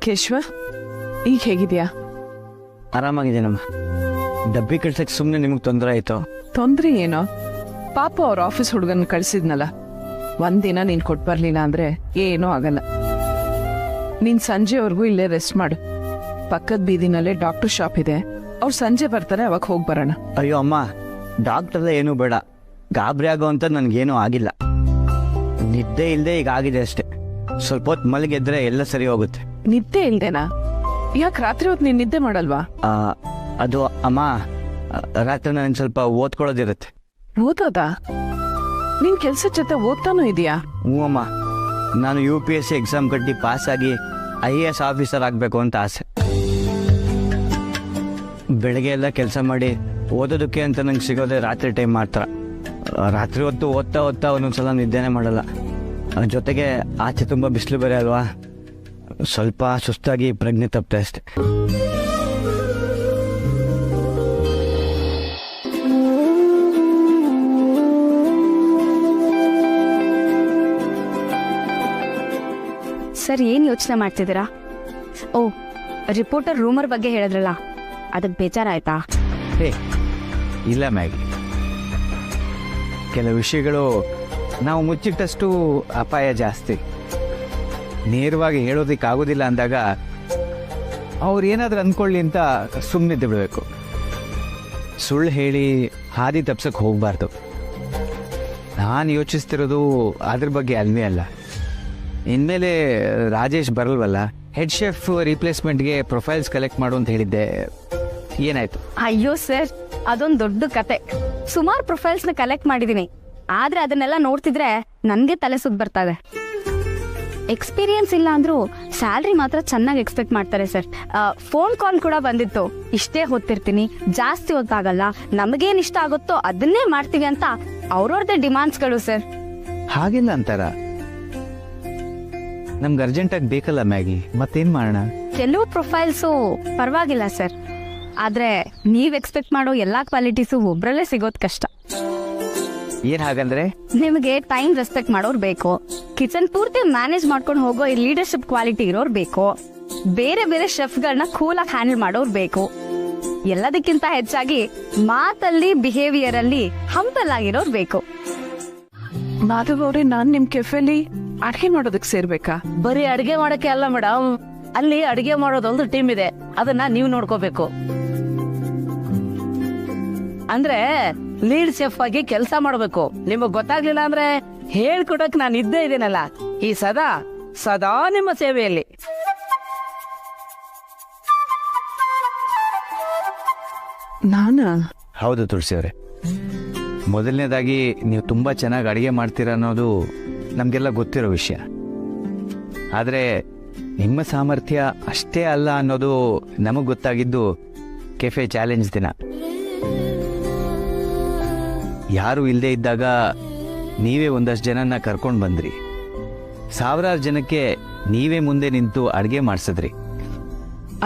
ಕೇಶವ, ಈಗ ಹೇಗಿದ್ಯಾ? ಆರಾಮಾಗಿದ್ದೀನಮ್ಮ. ಡಬ್ಬಿ ಕಳ್ಸಕ್ಕೆ ಸುಮ್ಮನೆ ನಿಮಗೆ ತೊಂದರೆ ಆಯಿತು? ತೊಂದ್ರೆ ಏನೋ, ಪಾಪ ಅವ್ರ ಆಫೀಸ್ ಹುಡುಗನ ಕಳ್ಸಿದ್ನಲ್ಲ, ಒಂದಿನ ನೀನ್ ಕೊಟ್ಟು ಬರ್ಲಿಲ್ಲ ಅಂದ್ರೆ ಏನೂ ಆಗಲ್ಲ. ನೀನ್ ಸಂಜೆವರೆಗೂ ಇಲ್ಲೇ ರೆಸ್ಟ್ ಮಾಡು. ಪಕ್ಕದ ಬೀದಿನಲ್ಲೇ ಡಾಕ್ಟರ್ ಶಾಪ್ ಇದೆ, ಅವ್ರು ಸಂಜೆ ಬರ್ತಾರೆ, ಅವಾಗ ಹೋಗಿ ಬರೋಣ. ಅಯ್ಯೋ ಅಮ್ಮ, ಡಾಕ್ಟರ್ದ ಏನೂ ಬೇಡ, ಗಾಬರಿ ಆಗೋ ಅಂತ ನನಗೇನೂ ಆಗಿಲ್ಲ. ನಿದ್ದೆ ಇಲ್ಲದೆ ಈಗ ಆಗಿದೆ ಅಷ್ಟೇ. ಸ್ವಲ್ಪ ಹೊತ್ತು ಮಲಗಿದ್ರೆ ಎಲ್ಲ ಸರಿ ಹೋಗುತ್ತೆ. ನಿದ್ದೆ ಇಲ್ದೇನಾ? ಯಾಕೆ ರಾತ್ರಿ ಹೊತ್ತು ನೀನ್ ನಿದ್ದೆ ಮಾಡಲ್ವಾ? ಅದು ಅಮ್ಮ, ರಾತ್ರಿ ನನಗೆ ಸ್ವಲ್ಪ ಓದ್ಕೊಳ್ಳೋದಿರುತ್ತೆ. ಓದೋದಾ? ನಿನ್ ಕೆಲ್ಸದ ಜೊತೆ ಓದ್ತಾನೂ ಇದೆಯಾ? ಹ್ಞೂ ಅಮ್ಮ, ನಾನು UPSC ಎಕ್ಸಾಮ್ ಕಟ್ಟಿ ಪಾಸಾಗಿ IAS ಆಫೀಸರ್ ಆಗಬೇಕು ಅಂತ ಆಸೆ. ಬೆಳಗ್ಗೆ ಎಲ್ಲ ಕೆಲಸ ಮಾಡಿ ಓದೋದಕ್ಕೆ ಅಂತ ನಂಗೆ ಸಿಗೋದೆ ರಾತ್ರಿ ಟೈಮ್ ಮಾತ್ರ. ರಾತ್ರಿ ಹೊತ್ತು ಓದ್ತಾ ಓದ್ತಾ ಒಂದೊಂದ್ಸಲ ನಿದ್ದೆನೇ ಮಾಡಲ್ಲ. ಜೊತೆಗೆ ಆಚೆ ತುಂಬ ಬಿಸಿಲು ಬೇರೆ ಅಲ್ವಾ, ಸ್ವಲ್ಪ ಸುಸ್ತಾಗಿ ಪ್ರಜ್ಞೆ ತಪ್ಪೆ ಅಷ್ಟೆ. ಸರ್, ಏನು ಯೋಚನೆ ಮಾಡ್ತಿದ್ದೀರಾ? ಓ, ರಿಪೋರ್ಟರ್ ರೂಮರ್ ಬಗ್ಗೆ ಹೇಳಿದ್ರಲ್ಲ, ಅದಕ್ಕೆ ಬೇಜಾರಾಯ್ತಾ? ಇಲ್ಲ ಮ್ಯಾಗಿ, ಕೆಲವು ವಿಷಯಗಳು ನಾವು ಮುಚ್ಚಿಟ್ಟಷ್ಟು ಅಪಾಯ ಜಾಸ್ತಿ. ನೇರವಾಗಿ ಹೇಳೋದಕ್ಕಾಗೋದಿಲ್ಲ ಅಂದಾಗ ಅವ್ರು ಏನಾದರೂ ಅಂದ್ಕೊಳ್ಳಿ ಅಂತ ಸುಮ್ಮನಿದ್ದು ಬಿಡಬೇಕು. ಸುಳ್ಳು ಹೇಳಿ ಹಾದಿ ತಪ್ಸಕ್ಕೆ ಹೋಗಬಾರ್ದು. ನಾನು ಯೋಚಿಸ್ತಿರೋದು ಅದ್ರ ಬಗ್ಗೆ ಅಲ್ವೇ ಅಲ್ಲ. ಇನ್ಮೇಲೆ ರಾಜೇಶ್ ಬರಲ್ವಲ್ಲ, ಹೆಡ್ ಶೆಫ್ ರಿಪ್ಲೇಸ್ಮೆಂಟ್ಗೆ ಪ್ರೊಫೈಲ್ಸ್ ಕಲೆಕ್ಟ್ ಮಾಡು ಅಂತ ಹೇಳಿದ್ದೆ, ಏನಾಯ್ತು? ಅಯ್ಯೋ ಸರ್, ಅದೊಂದು ದೊಡ್ಡ ಕತೆ. ಸುಮಾರು ಪ್ರೊಫೈಲ್ಸ್ನ ಕಲೆಕ್ಟ್ ಮಾಡಿದೀನಿ, ಆದ್ರೆ ಅದನ್ನೆಲ್ಲ ನೋಡ್ತಿದ್ರೆ ನನ್ಗೆ ತಲೆ ಸುತ್ತ ಬರ್ತದೆ. ಎಕ್ಸ್ಪೀರಿಯನ್ಸ್ ಇಲ್ಲ ಅಂದ್ರೂ ಸ್ಯಾಲ್ರಿ ಮಾತ್ರ ಚೆನ್ನಾಗಿ ಎಕ್ಸ್ಪೆಕ್ಟ್ ಮಾಡ್ತಾರೆ ಸರ್. ಫೋನ್ ಕಾಲ್ ಕೂಡ ಬಂದಿತ್ತು, ಇಷ್ಟೇ ಹೊತ್ತಿರ್ತೀನಿ, ಜಾಸ್ತಿ ಹೊತ್ತಾಗಲ್ಲ, ನಮಗೇನ್ ಇಷ್ಟ ಆಗುತ್ತೋ ಅದನ್ನೇ ಮಾಡ್ತೀವಿ ಅಂತ ಅವ್ರವ್ರದೇ ಡಿಮಾಂಡ್ಸ್ಗಳು ಸರ್. ಹಾಗೆಲ್ಲ ಅಂತಾರ? ನಮ್ಗೆ ಅರ್ಜೆಂಟಾಗಿ ಬೇಕಲ್ಲ ಮ್ಯಾಗಿ, ಮತ್ತೇನ್ ಮಾಡೋಣ? ಕೆಲವು ಪ್ರೊಫೈಲ್ಸು ಪರವಾಗಿಲ್ಲ ಸರ್, ಆದ್ರೆ ನೀವ್ ಎಕ್ಸ್ಪೆಕ್ಟ್ ಮಾಡೋ ಎಲ್ಲಾ ಕ್ವಾಲಿಟೀಸು ಒಬ್ರಲ್ಲೇ ಸಿಗೋದ್ ಕಷ್ಟ. ಏನ್ ಹಾಗಂದ್ರೆ? ನಿಮಗೆ ಟೈಮ್ ರೆಸ್ಪೆಕ್ಟ್ ಮಾಡೋರು ಬೇಕು, ಕಿಚನ್ ಪೂರ್ತಿ ಮ್ಯಾನೇಜ್ ಮಾಡ್ಕೊಂಡು ಹೋಗೋ ಈ ಲೀಡರ್ಶಿಪ್ ಕ್ವಾಲಿಟಿ ಇರೋರು ಬೇಕು, ಬೇರೆ ಬೇರೆ ಶೆಫ್ಗಳನ್ನ ಕೂಲಾಗಿ ಹ್ಯಾಂಡಲ್ ಮಾಡೋರು ಬೇಕು, ಎಲ್ಲದಕ್ಕಿಂತ ಹೆಚ್ಚಾಗಿ ಮಾತಲ್ಲಿ ಬಿಹೇವಿಯರ್ ಅಲ್ಲಿ ಹಂಬಲ್ ಆಗಿರೋರು ಬೇಕು. ಮಾಧವ್ ಅವ್ರೆ, ನಾನ್ ನಿಮ್ ಕೆಫೆಲಿ ಅಡ್ಗೆ ಮಾಡೋದಕ್ಕೆ ಸೇರ್ಬೇಕಾ? ಬರೀ ಅಡಿಗೆ ಮಾಡಕ್ಕೆ ಅಲ್ಲ ಮೇಡಮ್, ಅಲ್ಲಿ ಅಡಿಗೆ ಮಾಡೋದೊಂದು ಟೀಮ್ ಇದೆ, ಅದನ್ನ ನೀವು ನೋಡ್ಕೋಬೇಕು. ಅಂದ್ರೆ ಲೀಡ್ ಶೆಫ್ ಆಗಿ ಕೆಲಸ ಮಾಡಬೇಕು. ನಿಮಗ್ ಗೊತ್ತಾಗ್ಲಿಲ್ಲ ಅಂದ್ರೆ ಹೇಳ್ಕೊಡಕ್ ನಾನು ಇದ್ದೇ ಇದ್ದೀನಲ್ಲ, ಈ ಸದಾ ನಿಮ್ಮ ಸೇವೆಯಲ್ಲಿ. ಹೌದು ತುಳಸಿ ಅವರೇ, ಮೊದಲನೇದಾಗಿ ನೀವು ತುಂಬಾ ಚೆನ್ನಾಗಿ ಅಡಿಗೆ ಮಾಡ್ತೀರಾ ಅನ್ನೋದು ನಮಗೆಲ್ಲ ಗೊತ್ತಿರೋ ವಿಷಯ. ಆದರೆ ನಿಮ್ಮ ಸಾಮರ್ಥ್ಯ ಅಷ್ಟೇ ಅಲ್ಲ ಅನ್ನೋದು ನಮಗೆ ಗೊತ್ತಾಗಿದ್ದು ಕೆಫೆ ಚಾಲೆಂಜ್ ದಿನ. ಯಾರು ಇಲ್ಲದೆ ಇದ್ದಾಗ ನೀವೇ ಒಂದಷ್ಟು ಜನನ ಕರ್ಕೊಂಡು ಬಂದ್ರಿ, ಸಾವಿರಾರು ಜನಕ್ಕೆ ನೀವೇ ಮುಂದೆ ನಿಂತು ಅಡುಗೆ ಮಾಡಿಸಿದ್ರಿ.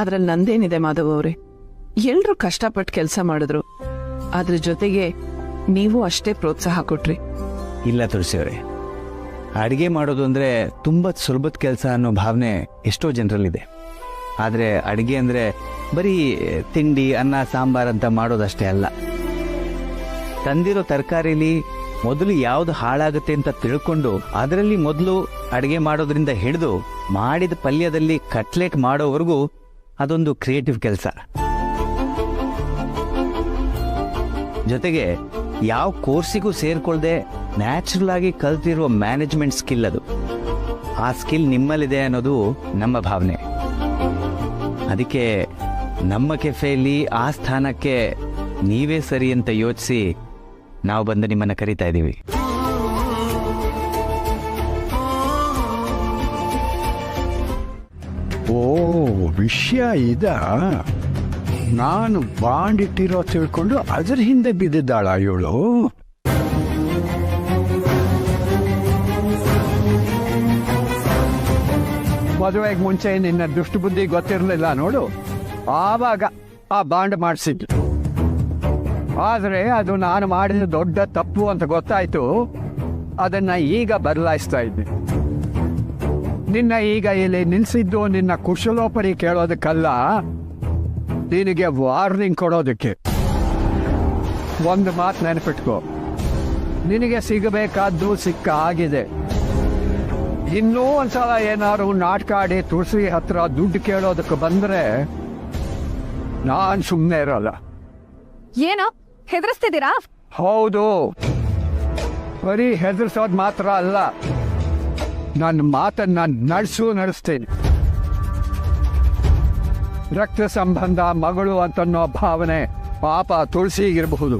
ಅದ್ರಲ್ಲಿ ನಂದೇನಿದೆ ಮಾಧವ್ ಅವ್ರೆ, ಎಲ್ರೂ ಕಷ್ಟಪಟ್ಟು ಕೆಲಸ ಮಾಡಿದ್ರು, ಅದ್ರ ಜೊತೆಗೆ ನೀವು ಅಷ್ಟೇ ಪ್ರೋತ್ಸಾಹ ಕೊಟ್ರಿ. ಇಲ್ಲ ತುಳಸಿ ಅವರೇ, ಅಡುಗೆ ಮಾಡೋದು ಅಂದರೆ ತುಂಬ ಸುಲಭದ ಕೆಲಸ ಅನ್ನೋ ಭಾವನೆ ಎಷ್ಟೋ ಜನರಲ್ಲಿದೆ. ಆದರೆ ಅಡುಗೆ ಅಂದರೆ ಬರೀ ತಿಂಡಿ ಅನ್ನ ಸಾಂಬಾರ್ ಅಂತ ಮಾಡೋದಷ್ಟೇ ಅಲ್ಲ. ತಂದಿರೋ ತರಕಾರಿಲಿ ಮೊದಲು ಯಾವುದು ಹಾಳಾಗುತ್ತೆ ಅಂತ ತಿಳ್ಕೊಂಡು ಅದರಲ್ಲಿ ಮೊದಲು ಅಡುಗೆ ಮಾಡೋದ್ರಿಂದ ಹಿಡಿದು ಮಾಡಿದ ಪಲ್ಯದಲ್ಲಿ ಕಟ್ಲೆಟ್ ಮಾಡೋವರೆಗೂ ಅದೊಂದು ಕ್ರಿಯೇಟಿವ್ ಕೆಲಸ. ಜೊತೆಗೆ ಯಾವ ಕೋರ್ಸಿಗೂ ಸೇರ್ಕೊಳ್ದೆ ನ್ಯಾಚುರಲ್ ಆಗಿ ಕಲ್ತಿರುವ ಮ್ಯಾನೇಜ್ಮೆಂಟ್ ಸ್ಕಿಲ್ ಅದು. ಆ ಸ್ಕಿಲ್ ನಿಮ್ಮಲ್ಲಿದೆ ಅನ್ನೋದು ನಮ್ಮ ಭಾವನೆ. ಅದಕ್ಕೆ ನಮ್ಮ ಕೆಫೆಯಲ್ಲಿ ಆ ಸ್ಥಾನಕ್ಕೆ ನೀವೇ ಸರಿ ಅಂತ ಯೋಚಿಸಿ ನಾವು ಬಂದು ನಿಮ್ಮನ್ನು ಕರೀತಾ ಇದ್ದೀವಿ. ಓ, ವಿಷಯ ಇದ? ನಾನು ಬಾಂಡ್ ಇಟ್ಟಿರೋ ತಿಳ್ಕೊಂಡು ಅದ್ರ ಹಿಂದೆ ಬಿದ್ದಿದ್ದಾಳ ಇವಳು. ಮದುವೆಗೆ ಮುಂಚೆ ನಿನ್ನ ದುಷ್ಟ ಬುದ್ಧಿ ಗೊತ್ತಿರಲಿಲ್ಲ ನೋಡು, ಆವಾಗ ಆ ಬಾಂಡ್ ಮಾಡಿಸಿದ್ದು. ಆದರೆ ಅದು ನಾನು ಮಾಡಿದ ದೊಡ್ಡ ತಪ್ಪು ಅಂತ ಗೊತ್ತಾಯ್ತು, ಅದನ್ನ ಈಗ ಬದಲಾಯಿಸ್ತಾ ಇದ್ದೆ. ನಿನ್ನ ಈಗ ಇಲ್ಲಿ ನಿಲ್ಸಿದ್ದು ನಿನ್ನ ಕುಶಲೋಪರಿ ಕೇಳೋದಕ್ಕಲ್ಲ, ನಿನಗೆ ವಾರ್ನಿಂಗ್ ಕೊಡೋದಕ್ಕೆ. ಒಂದು ಮಾತು ನೆನಪಿಟ್ಕೋ, ನಿನಗೆ ಸಿಗಬೇಕಾದ್ದು ಸಿಕ್ಕ ಆಗಿದೆ. ಇನ್ನೂ ಒಂದ್ಸಲ ಏನಾದ್ರು ನಾಟಕ ಆಡಿ ತುಳಸಿ ಹತ್ರ ದುಡ್ಡು ಕೇಳೋದಕ್ಕೆ ಬಂದ್ರೆ ನಾನು ಸುಮ್ಮನೆ ಇರೋಲ್ಲ. ಏನೋ ಹೆದರ್ಸ್ತಿದ್ದೀರಾ? ಹೌದು, ಬರೀ ಹೆದರ್ಸೋದು ಮಾತ್ರ ಅಲ್ಲ, ನನ್ನ ಮಾತನ್ನ ನಡೆಸ್ತೀನಿ. ರಕ್ತ ಸಂಬಂಧ ಮಗಳು ಅಂತನ್ನೋ ಭಾವನೆ ಪಾಪ ತುಳಸಿಗಿರಬಹುದು,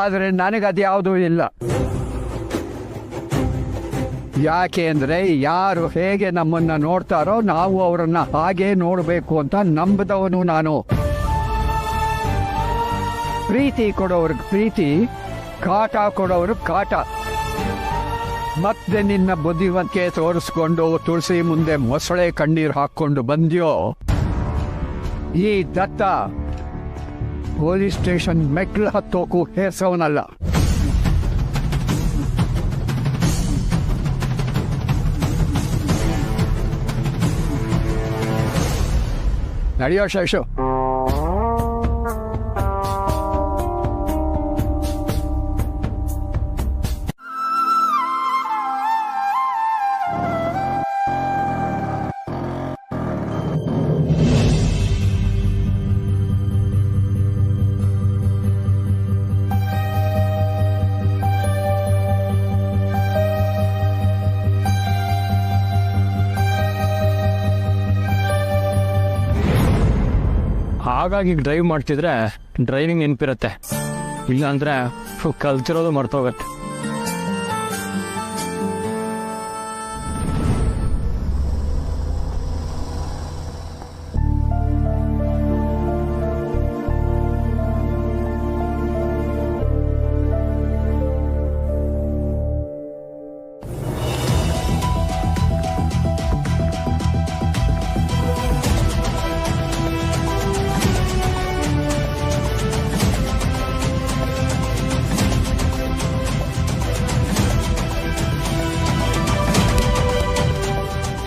ಆದರೆ ನನಗದ್ಯಾವುದೂ ಇಲ್ಲ. ಯಾಕೆ ಅಂದರೆ ಯಾರು ಹೇಗೆ ನಮ್ಮನ್ನ ನೋಡ್ತಾರೋ ನಾವು ಅವರನ್ನ ಹಾಗೆ ನೋಡಬೇಕು ಅಂತ ನಂಬಿದವನು ನಾನು. ಪ್ರೀತಿ ಕೊಡೋರ್ಗೆ ಪ್ರೀತಿ, ಕಾಟ ಕೊಡೋರ್ಗೆ ಕಾಟ. ಮತ್ತೆ ನಿನ್ನ ಬುದ್ಧಿವಂತಿಕೆ ತೋರಿಸ್ಕೊಂಡು ತುಳಸಿ ಮುಂದೆ ಮೊಸಳೆ ಕಣ್ಣೀರು ಹಾಕ್ಕೊಂಡು ಬಂದ್ಯೋ, ಈ ದತ್ತ ಪೊಲೀಸ್ ಸ್ಟೇಷನ್ ಮೆಟ್ಲು ಹತ್ತೋಕು ಹೇಸವನಲ್ಲ. ನಡೆಯೋ ಶೇಷು. ಹಾಗಾಗಿ ಡ್ರೈವ್ ಮಾಡ್ತಿದ್ರೆ ಡ್ರೈವಿಂಗ್ ನೆನಪಿರುತ್ತೆ, ಇಲ್ಲಾಂದ್ರೆ ಕಲ್ತಿರೋದು ಮರ್ತೋಗತ್ತೆ.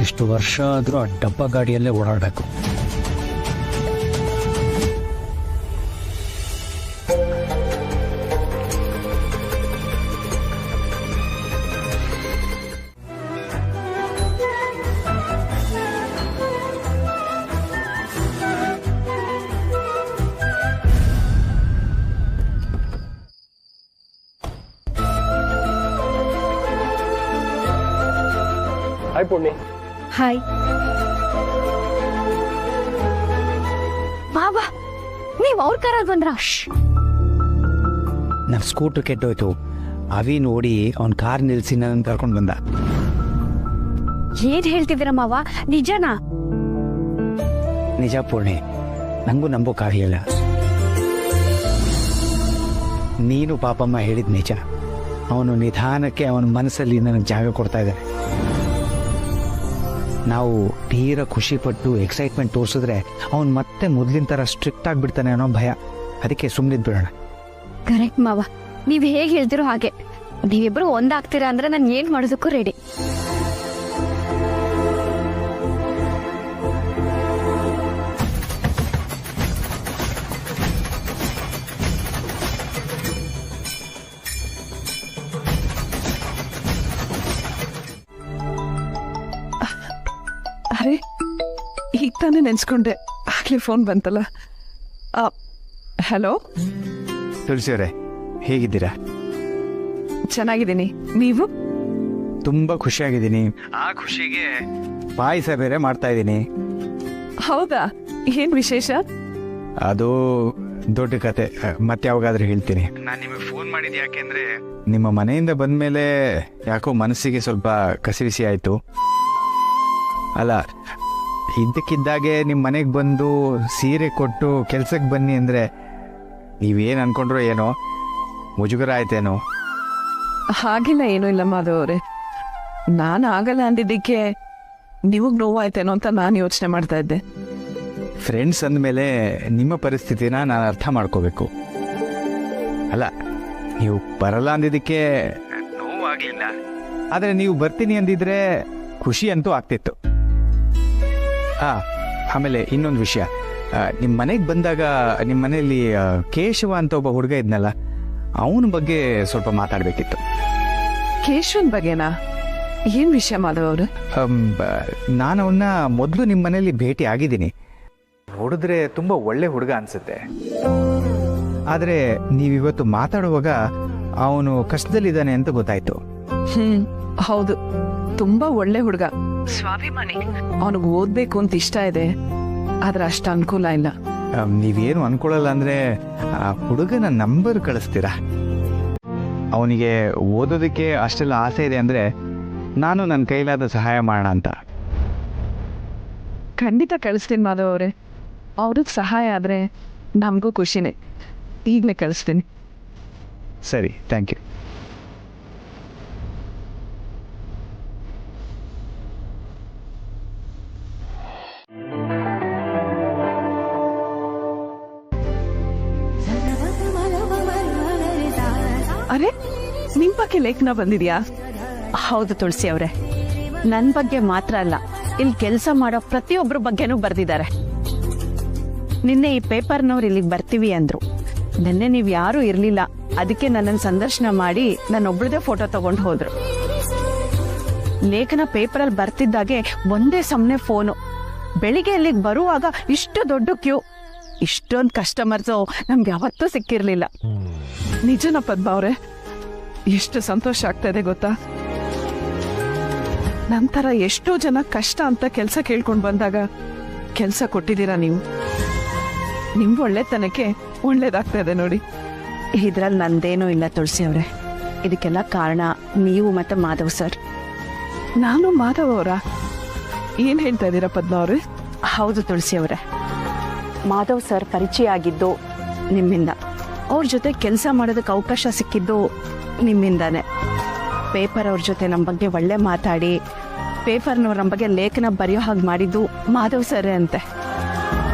ಇಷ್ಟು ವರ್ಷ ಆದರೂ ಆ ಡಬ್ಬ ಗಾಡಿಯಲ್ಲೇ ಓಡಾಡಬೇಕು. ಹಾಯ್ ಪುಣ್ಯ. ಹಾಯ್ ಬಾಬಾ, ನೀವ್ ಅವ್ರ ಕಾರಲ್ಲಿ ಬಂದ್ರ? ನನ್ನ ಸ್ಕೂಟ್ರ್ ಕೆಟ್ಟೋಯ್ತು, ಅವಿ ನೋಡಿ ಅವ್ನ ಕಾರ್ ನಿಲ್ಸಿ ನನ್ನ ಕರ್ಕೊಂಡು ಬಂದ. ಏನ್ ಹೇಳ್ತಿದ್ದೀರ ಮಾವ, ನಿಜನಾ? ನಿಜ ಪೂರ್ಣಿ, ನಂಗೂ ನಂಬೋಕ್ಕಾಗಲಿಲ್ಲ. ನೀನು ಪಾಪಮ್ಮ ಹೇಳಿದ ನಿಜ. ಅವನು ನಿಧಾನಕ್ಕೆ ಅವನ ಮನಸ್ಸಲ್ಲಿ ನನಗೆ ಜಾಗ ಕೊಡ್ತಾ ಇದ್ದಾನೆ. ನಾವು ತೀರ ಖುಷಿಪಟ್ಟು ಎಕ್ಸೈಟ್ಮೆಂಟ್ ತೋರಿಸಿದ್ರೆ ಅವನು ಮತ್ತೆ ಮೊದಲಿನ ಥರ ಸ್ಟ್ರಿಕ್ಟ್ ಆಗಿಬಿಡ್ತಾನೆ ಅನ್ನೋ ಭಯ. ಅದಕ್ಕೆ ಸುಮ್ಮನಿದ್ ಬಿಡೋಣ. ಕರೆಕ್ಟ್ ಮಾವ, ನೀವ್ ಹೇಗ್ ಹೇಳ್ತಿರೋ ಹಾಗೆ. ನೀವಿಬ್ರು ಒಂದಾಗ್ತೀರಾ ಅಂದ್ರೆ ನಾನು ಏನ್ ಮಾಡೋದಕ್ಕೂ ರೆಡಿ. ಅರೆ, ಈಗ ತಾನೇ ನೆನ್ಸ್ಕೊಂಡೆ, ಆಗ್ಲೇ ಫೋನ್ ಬಂತಲ್ಲ. ಹಲೋ ತುಳಸಿಯವರೇ, ಹೇಗಿದ್ದೀರಾ? ಚೆನ್ನಾಗಿದ್ದೀನಿ, ನೀವು? ತುಂಬ ಖುಷಿಯಾಗಿದ್ದೀನಿ. ಆ ಖುಷಿಗೆ ಪಾಯಸ ಬೇರೆ ಮಾಡ್ತಾ ಇದ್ದೀನಿ. ಹೌದಾ? ಏನ್ ವಿಶೇಷ? ಅದು ದೊಡ್ಡ ಕತೆ, ಮತ್ತೆ ಯಾವಾಗಾದ್ರೂ ಹೇಳ್ತೀನಿ. ನಾನು ನಿಮಗೆ ಫೋನ್ ಮಾಡಿದ್ದು ಯಾಕೆಂದ್ರೆ ನಿಮ್ಮ ಮನೆಯಿಂದ ಬಂದಮೇಲೆ ಯಾಕೋ ಮನಸ್ಸಿಗೆ ಸ್ವಲ್ಪ ಕಸಿವಿಸಿ ಆಯಿತು. ಅಲ್ಲ, ಇದ್ದಕ್ಕಿದ್ದಾಗೆ ನಿಮ್ಮ ಮನೆಗೆ ಬಂದು ಸೀರೆ ಕೊಟ್ಟು ಕೆಲ್ಸಕ್ಕೆ ಬನ್ನಿ ಅಂದರೆ ನೀವೇನು ಅನ್ಕೊಂಡ್ರೋ ಏನೋ, ಮುಜುಗರ ಆಯ್ತೇನೋ? ಹಾಗೆಲ್ಲ ಏನೂ ಇಲ್ಲ ಮಾಧವ್ ಅವರೇ. ನಾನು ಆಗಲ್ಲ ಅಂದಿದ್ದಕ್ಕೆ ನಿಮಗೆ ನೋವಾಯ್ತೇನೋ ಅಂತ ನಾನು ಯೋಚನೆ ಮಾಡ್ತಾ ಇದ್ದೆ. ಫ್ರೆಂಡ್ಸ್ ಅಂದಮೇಲೆ ನಿಮ್ಮ ಪರಿಸ್ಥಿತಿನ ನಾನು ಅರ್ಥ ಮಾಡ್ಕೋಬೇಕು. ಅಲ್ಲ, ನೀವು ಬರಲ್ಲ ಅಂದಿದ್ದಕ್ಕೆ ನೋವಾಗಲಿಲ್ಲ, ಆದರೆ ನೀವು ಬರ್ತೀನಿ ಅಂದಿದ್ರೆ ಖುಷಿ ಅಂತೂ ಆಗ್ತಿತ್ತು. ಆಮೇಲೆ ಇನ್ನೊಂದು ವಿಷಯ, ನಿಮ್ಮ ಮನೆಗೆ ಬಂದಾಗ ನಿಮ್ಮ ಮನೆಯಲ್ಲಿ ಕೇಶವ ಅಂತ ಒಬ್ಬ ಹುಡುಗ ಇದ್ನಲ್ಲ, ಅವನ ಬಗ್ಗೆ ಸ್ವಲ್ಪ ಮಾತಾಡಬೇಕಿತ್ತು. ಕೇಶವನ್ ಬಗ್ಗೆನಾ? ಏನ್ ವಿಷಯ ಮಾಧವ್ ಅವ್ರು? ನಾನು ಅವನ್ನ ಮೊದಲು ನಿಮ್ಮ ಮನೆಯಲ್ಲಿ ಭೇಟಿ ಆಗಿದ್ದೀನಿ. ನೋಡಿದ್ರೆ ತುಂಬ ಒಳ್ಳೆ ಹುಡುಗ ಅನ್ಸುತ್ತೆ. ಆದರೆ ನೀವಿವತ್ತು ಮಾತಾಡುವಾಗ ಅವನು ಕಷ್ಟದಲ್ಲಿದ್ದಾನೆ ಅಂತ ಗೊತ್ತಾಯ್ತು. ಹೌದು, ತುಂಬಾ ಒಳ್ಳೆ ಹುಡುಗ, ಸ್ವಾಭಿಮಾನಿ. ಅವನಿಗೆ ಓದ್ಬೇಕು ಅಂತ ಇಷ್ಟ ಇದೆ, ಆದ್ರೆ ಅಷ್ಟು ಅನುಕೂಲ ಇಲ್ಲ. ನೀವೇನು ಅನ್ಕೊಳ್ಳಲ್ಲ ಅಂದ್ರೆ ಆ ಹುಡುಗನ ನಂಬರ್ ಕಳಿಸ್ತೀರಾ? ಅವನಿಗೆ ಓದೋದಕ್ಕೆ ಅಷ್ಟೆಲ್ಲ ಆಸೆ ಇದೆ ಅಂದ್ರೆ ನಾನು ನನ್ನ ಕೈಲಾದ ಸಹಾಯ ಮಾಡೋಣ ಅಂತ. ಖಂಡಿತ ಕಳಿಸ್ತೀನಿ ಮಾಧವ್ ಅವರೇ. ಅವ್ರಿಗೆ ಸಹಾಯ ಆದ್ರೆ ನಮಗೂ ಖುಷಿನೇ. ಈಗಲೇ ಕಳಿಸ್ತೀನಿ. ಸರಿ, ಥ್ಯಾಂಕ್ ಯು. ಅರೆ, ನಿಮ್ ಬಗ್ಗೆ ಲೇಖನ ಬಂದಿದ್ಯಾ? ಹೌದು ತುಳಸಿ ಅವರೇ, ನನ್ನ ಬಗ್ಗೆ ಮಾತ್ರ ಅಲ್ಲ, ಇಲ್ಲಿ ಕೆಲಸ ಮಾಡೋ ಪ್ರತಿಯೊಬ್ಬರ ಬಗ್ಗೆನೂ ಬರ್ದಿದ್ದಾರೆ. ನಿನ್ನೆ ಈ ಪೇಪರ್ನವ್ರು ಇಲ್ಲಿಗೆ ಬರ್ತೀವಿ ಅಂದ್ರು. ನಿನ್ನೆ ನೀವು ಯಾರೂ ಇರಲಿಲ್ಲ, ಅದಕ್ಕೆ ನನ್ನನ್ನು ಸಂದರ್ಶನ ಮಾಡಿ ನನ್ನೊಬ್ಳದೇ ಫೋಟೋ ತಗೊಂಡು ಹೋದ್ರು. ಲೇಖನ ಪೇಪರಲ್ಲಿ ಬರ್ತಿದ್ದಾಗೆ ಒಂದೇ ಸಮನೆ ಫೋನು. ಬೆಳಿಗ್ಗೆ ಇಲ್ಲಿಗೆ ಬರುವಾಗ ಇಷ್ಟು ದೊಡ್ಡ ಕ್ಯೂ, ಇಷ್ಟೊಂದು ಕಸ್ಟಮರ್ಸು ನಮ್ಗೆ ಯಾವತ್ತೂ ಸಿಕ್ಕಿರ್ಲಿಲ್ಲ. ನಿಜನ ಪದ್ಮ ಅವ್ರೆ, ಎಷ್ಟು ಸಂತೋಷ ಆಗ್ತಾ ಇದೆ ಗೊತ್ತಾ? ನಂತರ ಎಷ್ಟೋ ಜನ ಕಷ್ಟ ಅಂತ ಕೆಲಸ ಕೇಳ್ಕೊಂಡು ಬಂದಾಗ ಕೆಲಸ ಕೊಟ್ಟಿದ್ದೀರಾ ನೀವು. ನಿಮ್ ಒಳ್ಳೆತನಕ್ಕೆ ಒಳ್ಳೇದಾಗ್ತಾ ಇದೆ ನೋಡಿ. ಇದ್ರಲ್ಲಿ ನಂದೇನೂ ಇಲ್ಲ ತುಳಸಿ ಅವರೇ, ಇದಕ್ಕೆಲ್ಲ ಕಾರಣ ನೀವು ಮತ್ತೆ ಮಾಧವ್ ಸರ್. ನಾನು ಮಾಧವ್ ಅವರ ಏನ್ ಹೇಳ್ತಾ ಇದ್ದೀರಾ ಪದ್ಮ ಅವ್ರೆ? ಹೌದು ತುಳಸಿ ಅವರೇ, ಮಾಧವ್ ಸರ್ ಪರಿಚಯ ಆಗಿದ್ದು ನಿಮ್ಮಿಂದ, ಅವ್ರ ಜೊತೆ ಕೆಲಸ ಮಾಡೋದಕ್ಕೆ ಅವಕಾಶ ಸಿಕ್ಕಿದ್ದು ನಿಮ್ಮಿಂದಾನೆ. ಪೇಪರ್ ಅವ್ರ ಜೊತೆ ನಮ್ಮ ಬಗ್ಗೆ ಒಳ್ಳೆ ಮಾತಾಡಿ ಪೇಪರ್ನವ್ರ ನಮ್ಮ ಬಗ್ಗೆ ಲೇಖನ ಬರೆಯೋ ಹಾಗೆ ಮಾಡಿದ್ದು ಮಾಧವ್ ಸರೇ ಅಂತೆ.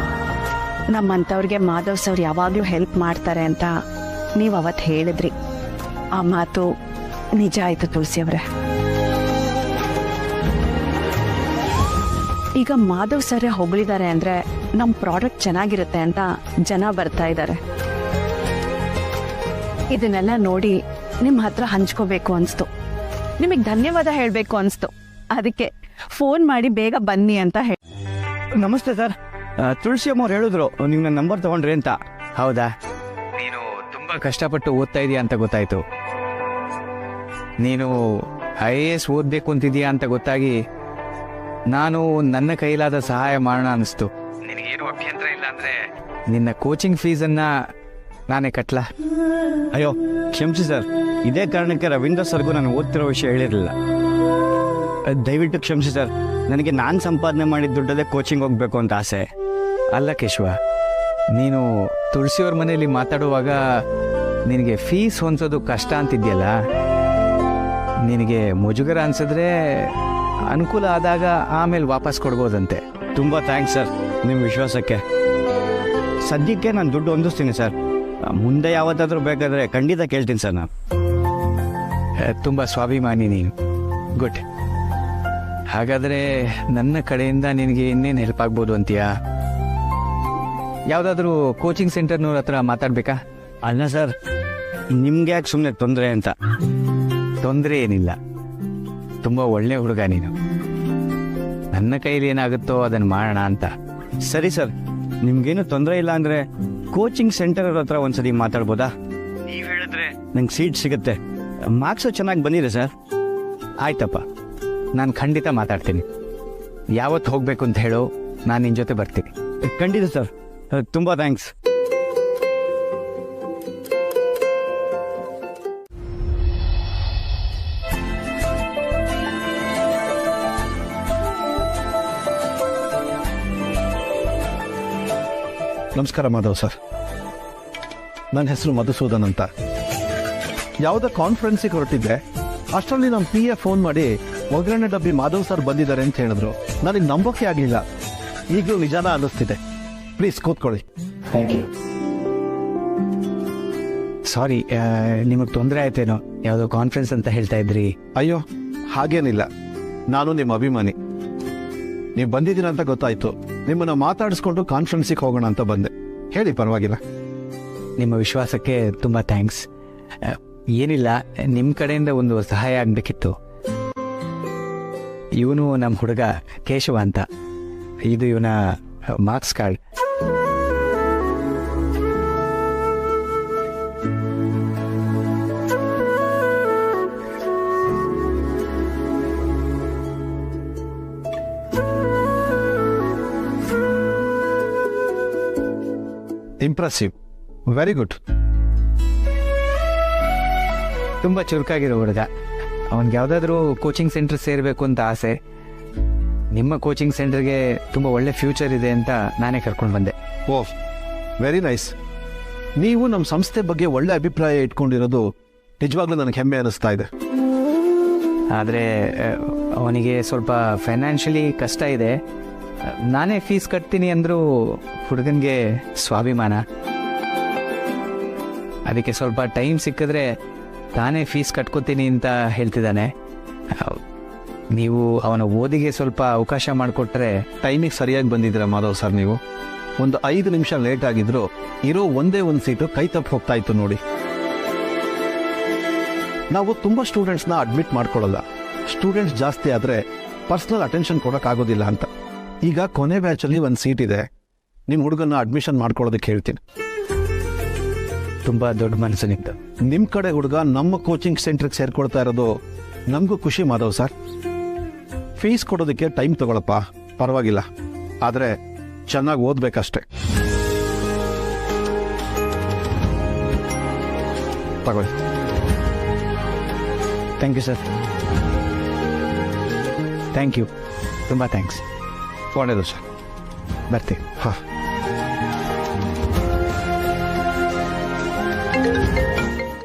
ನಮ್ಮಂಥವ್ರಿಗೆ ಮಾಧವ್ ಸರ್ ಯಾವಾಗಲೂ ಹೆಲ್ಪ್ ಮಾಡ್ತಾರೆ ಅಂತ ನೀವು ಅವತ್ತು ಹೇಳಿದ್ರಿ. ಆ ಮಾತು ನಿಜ ಆಯಿತು ತುಳಸಿ ಅವರೇ. ಈಗ ಮಾಧವ್ ಸರೇ ಹೊಗಳಿದ್ದಾರೆ ಅಂದರೆ ನಮ್ಮ ಪ್ರಾಡಕ್ಟ್ ಚೆನ್ನಾಗಿರುತ್ತೆ ಅಂತ ಜನ ಬರ್ತಾ ಇದ್ದಾರೆ. ಇದನ್ನೆಲ್ಲ ನೋಡಿ ನಿಮ್ಮ ಹತ್ರ ಹಂಚ್ಕೋಬೇಕು ಅನಿಸ್ತು, ನಿಮಗೆ ಧನ್ಯವಾದ ಹೇಳಬೇಕು ಅನಿಸ್ತು. ಅದಕ್ಕೆ ಫೋನ್ ಮಾಡಿ ಬೇಗ ಬನ್ನಿ ಅಂತ ಹೇಳಿ. ನಮಸ್ತೆ ಸರ್, ತುಳಸಿ ಅಮ್ಮ ಅವ್ರು ಹೇಳಿದ್ರು ನೀವು ನನ್ನ ನಂಬರ್ ತಗೊಂಡ್ರಿ ಅಂತ. ಹೌದಾ? ನೀನು ತುಂಬ ಕಷ್ಟಪಟ್ಟು ಓದ್ತಾ ಇದೀಯಾ ಅಂತ ಗೊತ್ತಾಯ್ತು. ನೀನು IAS ಓದಬೇಕು ಅಂತಿದೀಯಾ ಅಂತ ಗೊತ್ತಾಗಿ ನಾನು ನನ್ನ ಕೈಲಾದ ಸಹಾಯ ಮಾಡೋಣ ಅನಿಸ್ತು. ನಿನಗೇನು ಅಭ್ಯಂತರ ಇಲ್ಲ ಅಂದರೆ ನಿನ್ನ ಕೋಚಿಂಗ್ ಫೀಸನ್ನು ನಾನೇ ಕಟ್ಲಾ? ಅಯ್ಯೋ ಕ್ಷಮಿಸಿ ಸರ್, ಇದೇ ಕಾರಣಕ್ಕೆ ರವೀಂದ್ರ ಸರ್ಗೂ ನಾನು ಓದ್ತಿರೋ ವಿಷಯ ಹೇಳಿರಲಿಲ್ಲ. ದಯವಿಟ್ಟು ಕ್ಷಮಿಸಿ ಸರ್, ನನಗೆ ನಾನು ಸಂಪಾದನೆ ಮಾಡಿದ ದುಡ್ಡಲ್ಲೇ ಕೋಚಿಂಗ್ ಹೋಗಬೇಕು ಅಂತ ಆಸೆ. ಅಲ್ಲ ಕೇಶವ, ನೀನು ತುಳಸಿಯವ್ರ ಮನೆಯಲ್ಲಿ ಮಾತಾಡುವಾಗ ನಿನಗೆ ಫೀಸ್ ಹೊಂದೋದು ಕಷ್ಟ ಅಂತಿದ್ಯಲ್ಲ, ನಿನಗೆ ಮುಜುಗರ ಅನ್ಸಿದ್ರೆ ಅನುಕೂಲ ಆದಾಗ ಆಮೇಲೆ ವಾಪಸ್ ಕೊಡ್ಬೋದಂತೆ. ತುಂಬ ಥ್ಯಾಂಕ್ಸ್ ಸರ್ ನಿಮ್ಮ ವಿಶ್ವಾಸಕ್ಕೆ. ಸದ್ಯಕ್ಕೆ ನಾನು ದುಡ್ಡು ಹೊಂದಿಸ್ತೀನಿ ಸರ್, ಮುಂದೆ ಯಾವತ್ತಾದರೂ ಬೇಕಾದರೆ ಖಂಡಿತ ಕೇಳ್ತೀನಿ ಸರ್. ನಾನು ತುಂಬ ಸ್ವಾಭಿಮಾನಿ ನೀನು. ಗುಡ್. ಹಾಗಾದರೆ ನನ್ನ ಕಡೆಯಿಂದ ನಿನಗೆ ಇನ್ನೇನು ಹೆಲ್ಪ್ ಆಗ್ಬೋದು ಅಂತೀಯಾ? ಯಾವುದಾದ್ರೂ ಕೋಚಿಂಗ್ ಸೆಂಟರ್ನವ್ರ ಹತ್ರ ಮಾತಾಡಬೇಕಾ? ಅಲ್ಲ ಸರ್, ನಿಮ್ಗೆ ಯಾಕೆ ಸುಮ್ಮನೆ ತೊಂದರೆ ಅಂತ. ತೊಂದರೆ ಏನಿಲ್ಲ, ತುಂಬ ಒಳ್ಳೆ ಹುಡುಗ ನೀನು. ನನ್ನ ಕೈಲಿ ಏನಾಗುತ್ತೋ ಅದನ್ನು ಮಾಡೋಣ ಅಂತ. ಸರಿ ಸರ್, ನಿಮ್ಗೇನು ತೊಂದರೆ ಇಲ್ಲ ಅಂದರೆ ಕೋಚಿಂಗ್ ಸೆಂಟರ್ ಅವ್ರ ಹತ್ರ ಒಂದ್ಸರಿ ಮಾತಾಡ್ಬೋದಾ? ನೀವು ಹೇಳಿದ್ರೆ ನಂಗೆ ಸೀಟ್ ಸಿಗುತ್ತೆ. ಮಾರ್ಕ್ಸು ಚೆನ್ನಾಗಿ ಬಂದಿದೆ ಸರ್. ಆಯ್ತಪ್ಪ, ನಾನು ಖಂಡಿತ ಮಾತಾಡ್ತೀನಿ. ಯಾವತ್ತು ಹೋಗಬೇಕು ಅಂತ ಹೇಳು, ನಾನು ನಿನ್ನ ಜೊತೆ ಬರ್ತೀನಿ. ಖಂಡಿತ ಸರ್, ತುಂಬ ಥ್ಯಾಂಕ್ಸ್. ನಮಸ್ಕಾರ ಮಾಧವ್ ಸರ್, ನನ್ನ ಹೆಸರು ಮಧುಸೂದನ್ ಅಂತ. ಯಾವುದೋ ಕಾನ್ಫರೆನ್ಸಿಗೆ ಹೊರಟಿದ್ದೆ, ಅಷ್ಟರಲ್ಲಿ ನಮ್ಮ PA ಫೋನ್ ಮಾಡಿ ಒಗ್ಗರಣೆ ಡಬ್ಬಿ ಮಾಧವ್ ಸರ್ ಬಂದಿದ್ದಾರೆ ಅಂತ ಹೇಳಿದ್ರು. ನನಗೆ ನಂಬೋಕೆ ಆಗಲಿಲ್ಲ. ಈಗಲೂ ನಿಜಾನ ಅನ್ನಿಸ್ತಿದೆ. ಪ್ಲೀಸ್ ಕೂತ್ಕೊಳ್ಳಿ. Thank you. ಸಾರಿ, ನಿಮಗೆ ತೊಂದರೆ ಆಯ್ತೇನೋ? ಯಾವುದೋ ಕಾನ್ಫರೆನ್ಸ್ ಅಂತ ಹೇಳ್ತಾ ಇದ್ರಿ. ಅಯ್ಯೋ ಹಾಗೇನಿಲ್ಲ, ನಾನು ನಿಮ್ಮ ಅಭಿಮಾನಿ. ನೀವು ಬಂದಿದ್ದೀರ ಅಂತ ಗೊತ್ತಾಯ್ತು. ನಿಮ್ಮನ್ನು ಮಾತಾಡಿಸ್ಕೊಂಡು ಕಾನ್ಫರೆನ್ಸಿಗೆ ಹೋಗೋಣ ಅಂತ ಬಂದೆ. ಹೇಳಿ, ಪರವಾಗಿಲ್ಲ. ನಿಮ್ಮ ವಿಶ್ವಾಸಕ್ಕೆ ತುಂಬ ಥ್ಯಾಂಕ್ಸ್. ಏನಿಲ್ಲ, ನಿಮ್ಮ ಕಡೆಯಿಂದ ಒಂದು ಸಹಾಯ ಆಗಬೇಕಿತ್ತು. ಇವನು ನಮ್ಮ ಹುಡುಗ ಕೇಶವ ಅಂತ. ಇದು ಇವನ marks card. Impressive, very good. ತುಂಬ ಚುರುಕಾಗಿರೋ ಹುಡುಗ. ಅವನಿಗೆ ಯಾವುದಾದ್ರೂ ಕೋಚಿಂಗ್ ಸೆಂಟರ್ ಸೇರಬೇಕು ಅಂತ ಆಸೆ. ನಿಮ್ಮ ಕೋಚಿಂಗ್ ಸೆಂಟರ್ಗೆ ತುಂಬ ಒಳ್ಳೆ ಫ್ಯೂಚರ್ ಇದೆ ಅಂತ ನಾನೇ ಕರ್ಕೊಂಡು ಬಂದೆ. ಓಹ್, ವೆರಿ ನೈಸ್. ನೀವು ನಮ್ಮ ಸಂಸ್ಥೆ ಬಗ್ಗೆ ಒಳ್ಳೆ ಅಭಿಪ್ರಾಯ ಇಟ್ಕೊಂಡಿರೋದು ನಿಜವಾಗ್ಲೂ ನನಗೆ ಹೆಮ್ಮೆ ಅನ್ನಿಸ್ತಾ ಇದೆ. ಆದರೆ ಅವನಿಗೆ ಸ್ವಲ್ಪ ಫೈನಾನ್ಷಿಯಲಿ ಕಷ್ಟ ಇದೆ. ನಾನೇ ಫೀಸ್ ಕಟ್ತೀನಿ ಅಂದರೂ ಹುಡುಗನಿಗೆ ಸ್ವಾಭಿಮಾನ. ಅದಕ್ಕೆ ಸ್ವಲ್ಪ ಟೈಮ್ ಸಿಕ್ಕಿದ್ರೆ ತಾನೇ ಫೀಸ್ ಕಟ್ಕೋತೀನಿ ಅಂತ ಹೇಳ್ತಿದ್ದಾನೆ. ನೀವು ಅವನ ಓದಿಗೆ ಸ್ವಲ್ಪ ಅವಕಾಶ ಮಾಡಿಕೊಟ್ರೆ. ಟೈಮಿಗೆ ಸರಿಯಾಗಿ ಬಂದಿದ್ದೀರಾ ಮಾಧವ್ ಸರ್. ನೀವು ಒಂದು 5 ನಿಮಿಷ ಲೇಟ್ ಆಗಿದ್ರು ಇರೋ ಒಂದೇ ಒಂದು ಸೀಟು ಕೈ ತಪ್ಪು ಹೋಗ್ತಾ ಇತ್ತು ನೋಡಿ. ನಾವು ತುಂಬ ಸ್ಟೂಡೆಂಟ್ಸ್ನ ಅಡ್ಮಿಟ್ ಮಾಡ್ಕೊಳ್ಳಲ್ಲ. ಸ್ಟೂಡೆಂಟ್ಸ್ ಜಾಸ್ತಿ ಆದರೆ ಪರ್ಸ್ನಲ್ ಅಟೆನ್ಷನ್ ಕೊಡೋಕ್ಕಾಗೋದಿಲ್ಲ ಅಂತ. ಈಗ ಕೊನೆ ಬ್ಯಾಚಲ್ಲಿ ಒಂದು ಸೀಟ್ ಇದೆ. ನಿಮ್ಮ ಹುಡುಗನ್ನ ಅಡ್ಮಿಷನ್ ಮಾಡ್ಕೊಳ್ಳೋದಕ್ಕೆ ಹೇಳ್ತೀನಿ. ತುಂಬ ದೊಡ್ಡ ಮನಸ್ಸು ನಿಂತು. ನಿಮ್ಮ ಕಡೆ ಹುಡುಗ ನಮ್ಮ ಕೋಚಿಂಗ್ ಸೆಂಟ್ರಿಗೆ ಸೇರ್ಕೊಳ್ತಾ ಇರೋದು ನಮಗೂ ಖುಷಿ ಮಾಧವ್ ಸರ್. ಫೀಸ್ ಕೊಡೋದಕ್ಕೆ ಟೈಮ್ ತಗೊಳಪ್ಪ, ಪರವಾಗಿಲ್ಲ. ಆದರೆ ಚೆನ್ನಾಗಿ ಓದಬೇಕಷ್ಟೆ. ತಗೊಳ್ಳಿ. Thank you sir. Thank you, ತುಂಬ ಥ್ಯಾಂಕ್ಸ್. ಒಳ್ಳೆಯದು ಸರ್, ಬರ್ತೀವಿ. ಹಾಂ.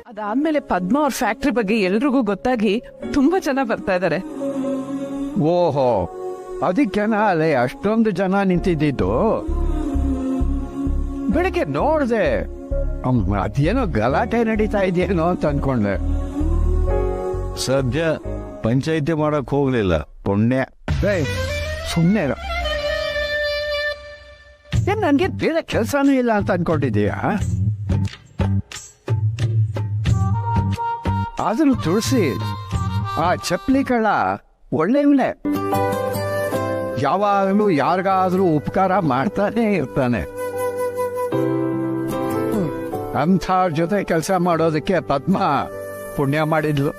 ಅದಾದ್ಮೇಲೆ ಪದ್ಮ ಅವ್ರ ಫ್ಯಾಕ್ಟ್ರಿ ಬಗ್ಗೆ ಎಲ್ರಿಗೂ ಗೊತ್ತಾಗಿ ತುಂಬಾ ಜನ ಬರ್ತಾ ಇದಾರೆ. ಓಹೋ, ಅದಕ್ಕೆನಾ ಅಲ್ಲೇ ಅಷ್ಟೊಂದು ಜನ ನಿಂತಿದ್ದಿದ್ದು. ಬೆಳಿಗ್ಗೆ ನೋಡ್ದೆ, ಅದೇನೋ ಗಲಾಟೆ ನಡೀತಾ ಇದೆಯೇನೋ ಅಂತ ಅನ್ಕೊಂಡೆ. ಸದ್ಯ ಪಂಚಾಯಿತಿ ಮಾಡಕ್ ಹೋಗ್ಲಿಲ್ಲ. ಪುಣ್ಯ. ಸುಮ್ಮನೆ ಏನ್ ನನಗೆ ಬೇರೆ ಕೆಲಸನೂ ಇಲ್ಲ ಅಂತ ಅನ್ಕೊಂಡಿದ್ದೀಯಾ? ಆದ್ರೂ ತುಳಸಿ, ಆ ಚಪ್ಪಲಿ ಕಳ್ಳ ಒಳ್ಳೆಯವನೇ. ಯಾವಾಗಲೂ ಯಾರಿಗಾದ್ರೂ ಉಪಕಾರ ಮಾಡ್ತಾನೆ ಇರ್ತಾನೆ. ಅಂಥವ್ರ ಜೊತೆ ಕೆಲಸ ಮಾಡೋದಕ್ಕೆ ಪದ್ಮ ಪುಣ್ಯ ಮಾಡಿದ್ಲು.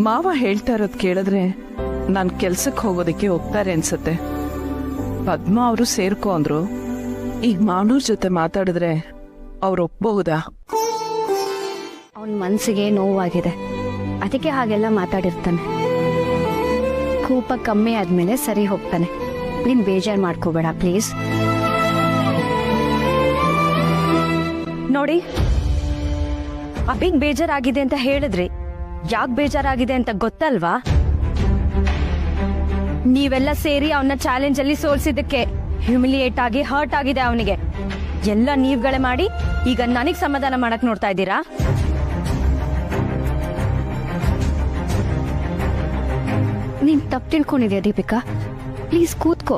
ಮಾವ ಹೇಳ್ತಾ ಇರೋದ್ ಕೇಳಿದ್ರೆ ನಾನ್ ಕೆಲ್ಸಕ್ಕೆ ಹೋಗೋದಕ್ಕೆ ಹೋಗ್ತಾರೆ ಅನ್ಸತ್ತೆ. ಪದ್ಮ ಅವರು ಸೇರ್ಕೊ ಅಂದ್ರು. ಈಗ ಮಾವನೂರ್ ಜೊತೆ ಮಾತಾಡಿದ್ರೆ ಅವ್ರು ಒಪ್ಪಬಹುದಾ? ಅವನ ಮನ್ಸಿಗೆ ನೋವಾಗಿದೆ, ಅದಕ್ಕೆ ಹಾಗೆಲ್ಲ ಮಾತಾಡಿರ್ತಾನೆ. ಕೋಪ ಕಮ್ಮಿ ಆದ್ಮೇಲೆ ಸರಿ ಹೋಗ್ತಾನೆ. ನೀನ್ ಬೇಜಾರ್ ಮಾಡ್ಕೋಬೇಡ ಪ್ಲೀಸ್. ನೋಡಿ, ಅಭಿಗ್ ಬೇಜಾರಾಗಿದೆ ಅಂತ ಹೇಳಿದ್ರಿ. ಯಾಕೆ ಬೇಜಾರಾಗಿದೆ ಅಂತ ಗೊತ್ತಲ್ವಾ? ನೀವೆಲ್ಲ ಸೇರಿ ಅವನ ಚಾಲೆಂಜ್ ಅಲ್ಲಿ ಸೋಲ್ಸಿದ್ದಕ್ಕೆ ಹ್ಯೂಮಿಲಿಯೇಟ್ ಆಗಿ ಹರ್ಟ್ ಆಗಿದೆ ಅವನಿಗೆ. ಎಲ್ಲ ನೀವ್ಗಳೇ ಮಾಡಿ ಈಗ ನನಗ್ ಸಮಾಧಾನ ಮಾಡಕ್ ನೋಡ್ತಾ ಇದ್ದೀರಾ? ನೀನ್ ತಪ್ಪು ತಿಳ್ಕೊಂಡಿದ್ಯಾ ದೀಪಿಕಾ? ಪ್ಲೀಸ್ ಕೂತ್ಕೋ,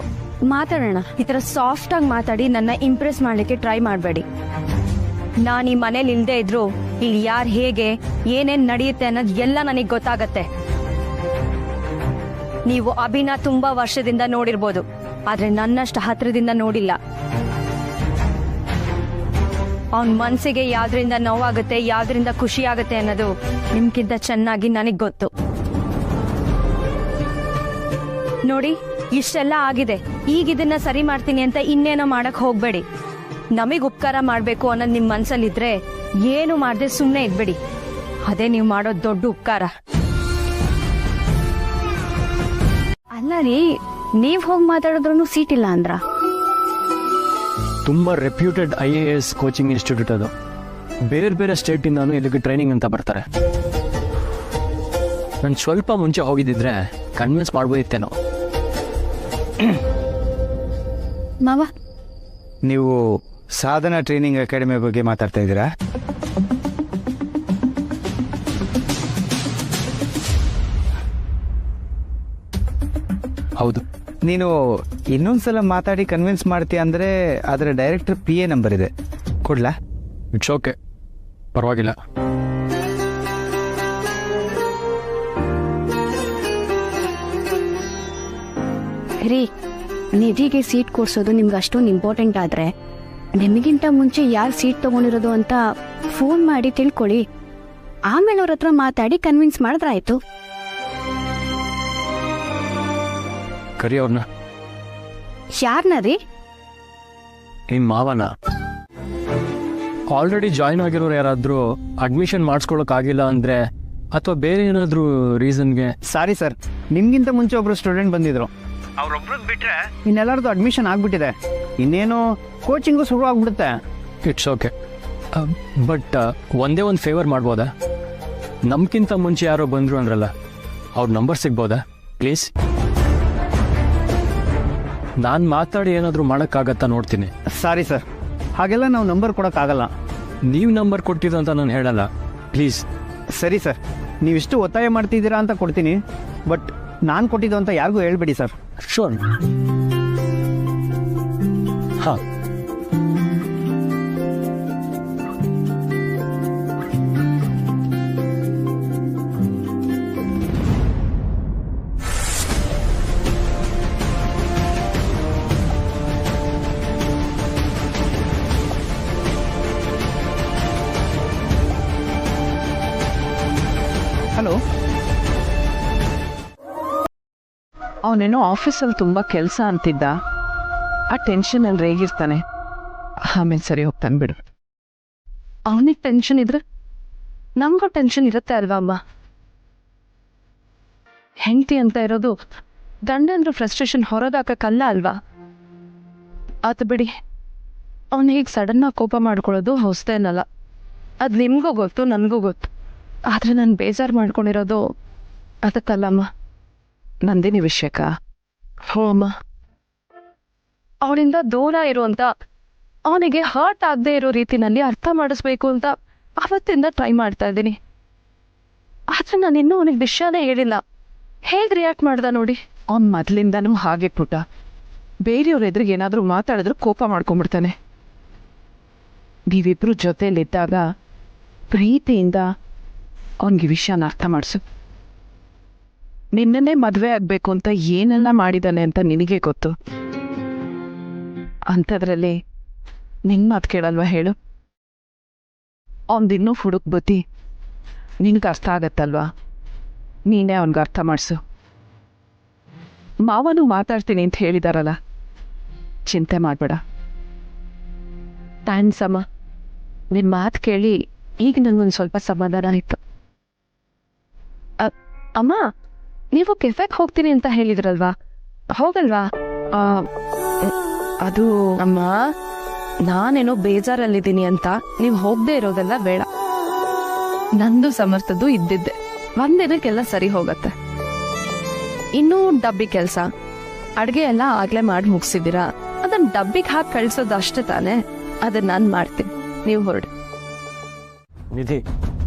ಮಾತಾಡೋಣ. ಈ ತರ ಸಾಫ್ಟ್ ಆಗಿ ಮಾತಾಡಿ ನನ್ನ ಇಂಪ್ರೆಸ್ ಮಾಡ್ಲಿಕ್ಕೆ ಟ್ರೈ ಮಾಡಬೇಡಿ. ನಾನು ಈ ಮನೇಲಿ ಇಲ್ದೇ ಇದ್ರು ಇಲ್ಲಿ ಯಾರು ಹೇಗೆ ಏನೇನ್ ನಡೆಯುತ್ತೆ ಅನ್ನೋದು ಎಲ್ಲ ನನಗ್ ಗೊತ್ತಾಗತ್ತೆ. ನೀವು ಅಭಿನ ತುಂಬಾ ವರ್ಷದಿಂದ ನೋಡಿರ್ಬೋದು, ಆದ್ರೆ ನನ್ನಷ್ಟು ಹತ್ರದಿಂದ ನೋಡಿಲ್ಲ. ಅವನ್ ಮನ್ಸಿಗೆ ಯಾವ್ದ್ರಿಂದ ನೋವಾಗುತ್ತೆ, ಯಾವ್ದ್ರಿಂದ ಖುಷಿ ಆಗುತ್ತೆ ಅನ್ನೋದು ನಿಮ್ಗಿಂತ ಚೆನ್ನಾಗಿ ನನಗ್ ಗೊತ್ತು. ನೋಡಿ, ಇಷ್ಟೆಲ್ಲ ಆಗಿದೆ. ಈಗ ಇದನ್ನ ಸರಿ ಮಾಡ್ತೀನಿ ಅಂತ ಇನ್ನೇನೋ ಮಾಡಕ್ ಹೋಗ್ಬೇಡಿ. ನಮಗ್ ಉಪಕಾರ ಮಾಡ್ಬೇಕು ಅನ್ನೋದು ನಿಮ್ ಮನ್ಸಲ್ಲಿದ್ರೆ ಏನು ಮಾಡದೆ ಸುಮ್ನೆ ಇದ್ಬೇಡಿ. ಅದೇ ನೀವು ಮಾಡೋ ದೊಡ್ಡ ಉಪಕಾರ. ಅಲ್ಲ ರೀ, ನೀವ್ ಹೋಗಿ ಮಾತಾಡಿದ್ರು ಸೀಟ್ ಇಲ್ಲ ಅಂದ್ರ? ತುಂಬ ರೆಪ್ಯೂಟೆಡ್ IAS ಕೋಚಿಂಗ್ ಇನ್ಸ್ಟಿಟ್ಯೂಟ್ ಅದು. ಬೇರೆ ಬೇರೆ ಸ್ಟೇಟಿಂದಾನು ಇದಕ್ಕೆ ಟ್ರೈನಿಂಗ್ ಅಂತ ಬರ್ತಾರೆ. ನಾನು ಸ್ವಲ್ಪ ಮುಂಚೆ ಹೋಗಿದ್ದಿದ್ರೆ ಕನ್ವಿನ್ಸ್ ಮಾಡ್ಬೋದಿತ್ತೇನೋ. ಮಾವ, ನೀವು ಸಾಧನಾ ಟ್ರೈನಿಂಗ್ ಅಕಾಡೆಮಿ ಬಗ್ಗೆ ಮಾತಾಡ್ತಾ ಇದ್ದೀರಾ? ಹೌದು. ನೀನು ಇನ್ನೊಂದ್ಸಲ ಮಾತಾಡಿ ಕನ್ವಿನ್ಸ್ ಮಾಡ್ತೀಯ ಅಂದರೆ ಅದರ ಡೈರೆಕ್ಟರ್ PA ನಂಬರ್ ಇದೆ, ಕೊಡ್ಲಾ? ಇಟ್ಸ್ ಓಕೆ, ಪರವಾಗಿಲ್ಲ. ರೀ, ನಿಧಿಗೆ ಸೀಟ್ ಕೊಡ್ಸೋದು ನಿಮ್ಗೆ ಅಷ್ಟೊಂದು ಇಂಪಾರ್ಟೆಂಟ್ ಆದ್ರೆ ನಿಮಗಿಂತ ಮುಂಚೆ ಯಾರು ಸೀಟ್ ತಗೊಂಡಿರೋದು ಅಂತ ಫೋನ್ ಮಾಡಿ ತಿಳ್ಕೊಳ್ಳಿ. ಆಮೇಲೆ ಅವ್ರ ಹತ್ರ ಮಾತಾಡಿ ಕನ್ವಿನ್ಸ್ ಮಾಡಿದ್ರಾಯ್ತು. ಕರಿ ಅವ್ರನ್ನ. ಯಾರನ್ನ ರೀ? ನಿಮ್ಮ ಮಾವನ. ಆಲ್ರೆಡಿ ಜಾಯ್ನ್ ಆಗಿರೋರು ಯಾರಾದರೂ ಅಡ್ಮಿಷನ್ ಮಾಡಿಸ್ಕೊಳಕ್ಕಾಗಿಲ್ಲ ಅಂದರೆ ಅಥವಾ ಬೇರೆ ಏನಾದರೂ ರೀಸನ್ಗೆ. ಸಾರಿ ಸರ್, ನಿಮ್ಗಿಂತ ಮುಂಚೆ ಒಬ್ರು ಸ್ಟೂಡೆಂಟ್ ಬಂದಿದ್ರು. ಅವ್ರೊಬ್ರಿಗೆ ಬಿಟ್ರೆ ಇನ್ನೆಲ್ಲರದು ಅಡ್ಮಿಷನ್ ಆಗ್ಬಿಟ್ಟಿದೆ. ಇನ್ನೇನು ಕೋಚಿಂಗು ಶುರು ಆಗ್ಬಿಡುತ್ತೆ. ಇಟ್ಸ್ ಓಕೆ, ಬಟ್ ಒಂದೇ ಒಂದು ಫೇವರ್ ಮಾಡ್ಬೋದಾ? ನಮ್ಗಿಂತ ಮುಂಚೆ ಯಾರೋ ಬಂದರು ಅಂದ್ರಲ್ಲ, ಅವ್ರ ನಂಬರ್ ಸಿಗ್ಬೋದಾ ಪ್ಲೀಸ್? ನಾನು ಮಾತಾಡಿ ಏನಾದರೂ ಮಾಡೋಕ್ಕಾಗತ್ತಾ ನೋಡ್ತೀನಿ. ಸಾರಿ ಸರ್, ಹಾಗೆಲ್ಲ ನಾವು ನಂಬರ್ ಕೊಡೋಕ್ಕಾಗಲ್ಲ. ನೀವು ನಂಬರ್ ಕೊಟ್ಟಿದ್ದು ಅಂತ ನಾನು ಹೇಳಲ್ಲ, ಪ್ಲೀಸ್. ಸರಿ ಸರ್, ನೀವಿಷ್ಟು ಒತ್ತಾಯ ಮಾಡ್ತಿದ್ದೀರಾ ಅಂತ ಕೊಡ್ತೀನಿ, ಬಟ್ ನಾನು ಕೊಟ್ಟಿದ್ದು ಅಂತ ಯಾರಿಗೂ ಹೇಳ್ಬೇಡಿ ಸರ್. ಶೋರ್. ಹಾಂ, ಹಲೋ. ಅವನೇನೋ ಆಫೀಸಲ್ಲಿ ತುಂಬ ಕೆಲಸ ಅಂತಿದ್ದ, ಆ ಟೆನ್ಷನಲ್ಲಿ ರೇಗಿರ್ತಾನೆ. ಆಮೇಲೆ ಸರಿ ಹೋಗ್ತಾನೆ ಬಿಡು. ಅವನಿಗೆ ಟೆನ್ಷನ್ ಇದ್ರೆ ನಮಗೂ ಟೆನ್ಷನ್ ಇರುತ್ತೆ ಅಲ್ವಾ ಅಮ್ಮ? ಹೆಂಡತಿ ಅಂತ ಇರೋದು ಗಂಡಂದ್ರ ಫ್ರಸ್ಟ್ರೇಷನ್ ಹೊರಗಾಕಲ್ಲ ಅಲ್ವಾ? ಆತ ಬಿಡಿ, ಅವನು ಹೀಗೆ ಸಡನ್ನಾಗಿ ಕೋಪ ಮಾಡ್ಕೊಳ್ಳೋದು ಹೊಸ್ತೇನಲ್ಲ. ಅದು ನಿಮಗೂ ಗೊತ್ತು, ನನಗೂ ಗೊತ್ತು. ಆದರೆ ನಾನು ಬೇಜಾರು ಮಾಡ್ಕೊಂಡಿರೋದು ಅದಕ್ಕಲ್ಲಮ್ಮ. ನಂದಿನಿ ವಿಷಯಕ್ಕ? ಹೋ ಅಮ್ಮ, ಅವನಿಂದ ದೂರ ಇರುವಂತ, ಅವನಿಗೆ ಹರ್ಟ್ ಆಗದೆ ಇರೋ ರೀತಿನಲ್ಲಿ ಅರ್ಥ ಮಾಡಿಸ್ಬೇಕು ಅಂತ ಅವತ್ತಿಂದ ಟ್ರೈ ಮಾಡ್ತಾ ಇದ್ದೀನಿ. ಆದ್ರೆ ನಾನು ಇನ್ನೂ ಅವನಿಗೆ ವಿಷಯನೇ ಹೇಳಿಲ್ಲ. ಹೇಗೆ ರಿಯಾಕ್ಟ್ ಮಾಡ್ದ ನೋಡಿ. ಅವ್ನು ಮೊದಲಿಂದನೂ ಹಾಗೆ ಪುಟ, ಬೇರೆಯವ್ರ ಎದುರಿಗೆ ಏನಾದರೂ ಮಾತಾಡಿದ್ರು ಕೋಪ ಮಾಡ್ಕೊಂಡ್ಬಿಡ್ತಾನೆ. ನೀವಿಬ್ರು ಜೊತೆಯಲ್ಲಿದ್ದಾಗ ಪ್ರೀತಿಯಿಂದ ಅವನಿಗೆ ವಿಷಯನ ಅರ್ಥ ಮಾಡಿಸು. ನಿನ್ನನ್ನೇ ಮದುವೆ ಆಗಬೇಕು ಅಂತ ಏನೆಲ್ಲ ಮಾಡಿದ್ದಾನೆ ಅಂತ ನಿನಗೆ ಗೊತ್ತು. ಅಂಥದ್ರಲ್ಲಿ ನಿನ್ನ ಮಾತು ಕೇಳಲ್ವಾ ಹೇಳು? ಅವನದಿನ್ನೂ ಹುಡುಕ್ ಬುದ್ಧಿ ನಿನಗೆ ಅರ್ಥ ಆಗತ್ತಲ್ವಾ? ನೀನೇ ಅವನಿಗೆ ಅರ್ಥ ಮಾಡಿಸು. ಮಾವನು ಮಾತಾಡ್ತೀನಿ ಅಂತ ಹೇಳಿದಾರಲ್ಲ, ಚಿಂತೆ ಮಾಡಬೇಡ. ಥ್ಯಾಂಕ್ಸ್ ಅಮ್ಮ, ನಿಮ್ಮ ಮಾತು ಕೇಳಿ ಈಗ ನನಗೊಂದು ಸ್ವಲ್ಪ ಸಮಾಧಾನ ಆಯಿತು. ಅಮ್ಮ, ನೀವು ಕೆಫೆಗೆ ಹೋಗ್ತೀನಿ ಅಂತ ಹೇಳಿದ್ರಲ್ವಾ, ಹೋಗಲ್ವಾ? ಅದು ಅಮ್ಮ, ನಾನೇನೋ ಬೇಜಾರಲ್ಲಿದ್ದೀನಿ ಅಂತ ನೀವು ಹೋಗದೆ ಇರೋದೆಲ್ಲ ಬೇಡ. ನಂದು ಸಮರ್ಥದ್ದು ಇದ್ದಿದ್ದೆ, ಒಂದಿನಕ್ಕೆಲ್ಲ ಸರಿ ಹೋಗತ್ತೆ. ಇನ್ನೂ ಡಬ್ಬಿ ಕೆಲಸ, ಅಡುಗೆ ಎಲ್ಲ ಆಗ್ಲೇ ಮಾಡಿ ಮುಗಿಸಿದ್ದೀರಾ, ಅದನ್ನ ಡಬ್ಬಿಗೆ ಹಾಕಿ ಕಳಿಸೋದು ಅಷ್ಟೇ ತಾನೇ. ಅದನ್ನ ನಾನು ಮಾಡ್ತೀನಿ, ನೀವು ಹೊರಡಿ. ನಿಧಿ,